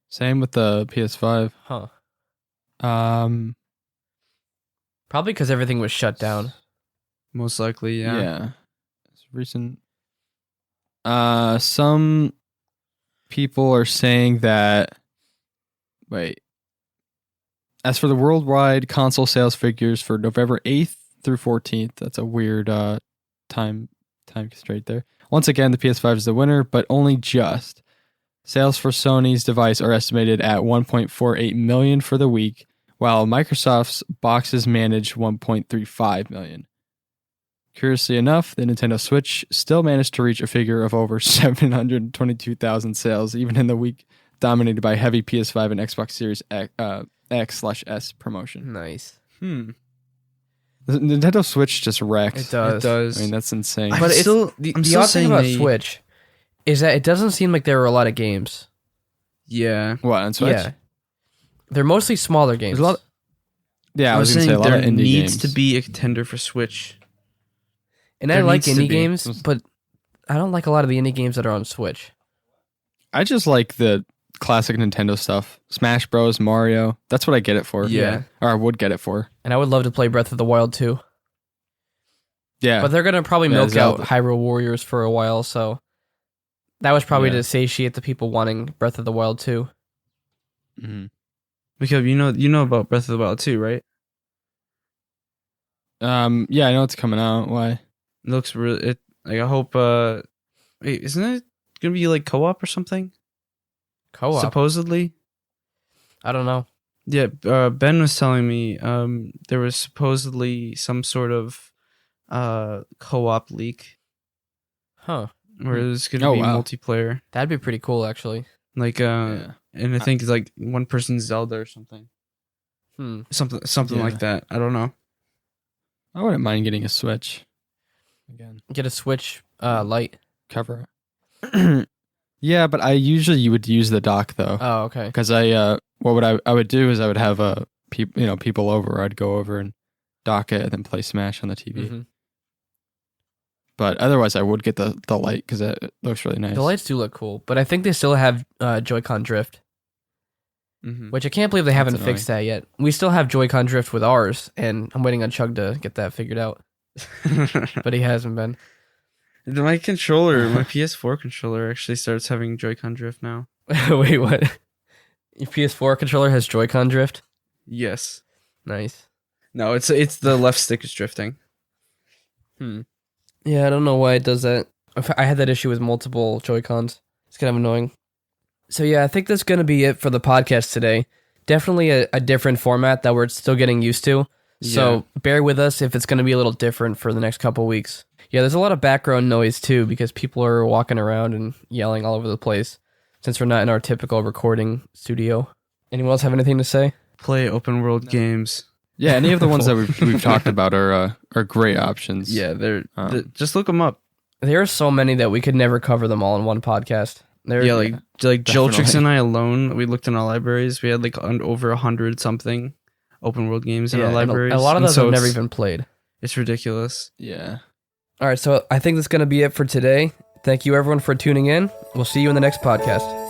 Same with the PS5. Huh. Um, Probably because everything was shut down. Most likely, yeah. Yeah. It's recent. Some people are saying that. Wait. As for the worldwide console sales figures for November 8th through 14th, that's a weird time constraint there. Once again, the PS5 is the winner, but only just. Sales for Sony's device are estimated at 1.48 million for the week, while Microsoft's boxes manage 1.35 million. Curiously enough, the Nintendo Switch still managed to reach a figure of over 722,000 sales, even in the week dominated by heavy PS5 and Xbox Series X/S promotion. Nice. The Nintendo Switch just wrecked. It does. It does. I mean, that's insane. But it's still- the I'm still odd thing saying about they- Switch is that it doesn't seem like there were a lot of games. Yeah. What, on Switch? Yeah. They're mostly smaller games. There's a lot. Yeah, I was going saying to say a lot there of indie needs games. to be a contender for Switch. And I there like needs to indie be. games, but I don't like a lot of the indie games that are on Switch. I just like the classic Nintendo stuff. Smash Bros, Mario. That's what I get it for. Yeah. Or I would get it for. And I would love to play Breath of the Wild too. Yeah. But they're going to probably Yeah, milk Zelda. out Hyrule Warriors for a while, so that was probably Yeah. to satiate the people wanting Breath of the Wild too. Mhm. Because you know about Breath of the Wild too, right? Yeah, I know it's coming out. Why? It looks really. I hope. Wait, isn't it gonna be like co-op or something? Co-op? Supposedly. I don't know. Yeah, Ben was telling me there was supposedly some sort of co-op leak Huh. where there's gonna Oh, be wow. multiplayer. That'd be pretty cool, actually. Like Yeah. and I think it's like one person's Zelda or something. Something Yeah. like that. I don't know. I wouldn't mind getting a Switch. Again. Get a Switch Lite. Cover it. Yeah, but I usually would use the dock though. Oh, okay. Because I would do is I would have people over. I'd go over and dock it and then play Smash on the TV. Mhm. But otherwise, I would get the light because it looks really nice. The lights do look cool, but I think they still have Joy-Con drift, Mm-hmm. which I can't believe they haven't annoying. fixed that yet. We still have Joy-Con drift with ours, and I'm waiting on Chug to get that figured out, but he hasn't been. My controller, my PS4 controller, actually starts having Joy-Con drift now. Wait, what? Your PS4 controller has Joy-Con drift? Yes. Nice. No, it's the left stick is drifting. Yeah, I don't know why it does that. I had that issue with multiple Joy-Cons. It's kind of annoying. So yeah, I think that's going to be it for the podcast today. Definitely a different format that we're still getting used to. So bear with us if it's going to be a little different for the next couple weeks. Yeah, there's a lot of background noise too because people are walking around and yelling all over the place since we're not in our typical recording studio. Anyone else have anything to say? Play open world games. Yeah, any of the ones that we've talked about are great options. Yeah, just look them up. There are so many that we could never cover them all in one podcast. Yeah, like definitely. Joltrix and I alone, we looked in our libraries. We had like over 100 something open world games in our and libraries. a lot of And those so I've never it's- even played. It's ridiculous. Yeah. All right, so I think that's going to be it for today. Thank you, everyone, for tuning in. We'll see you in the next podcast.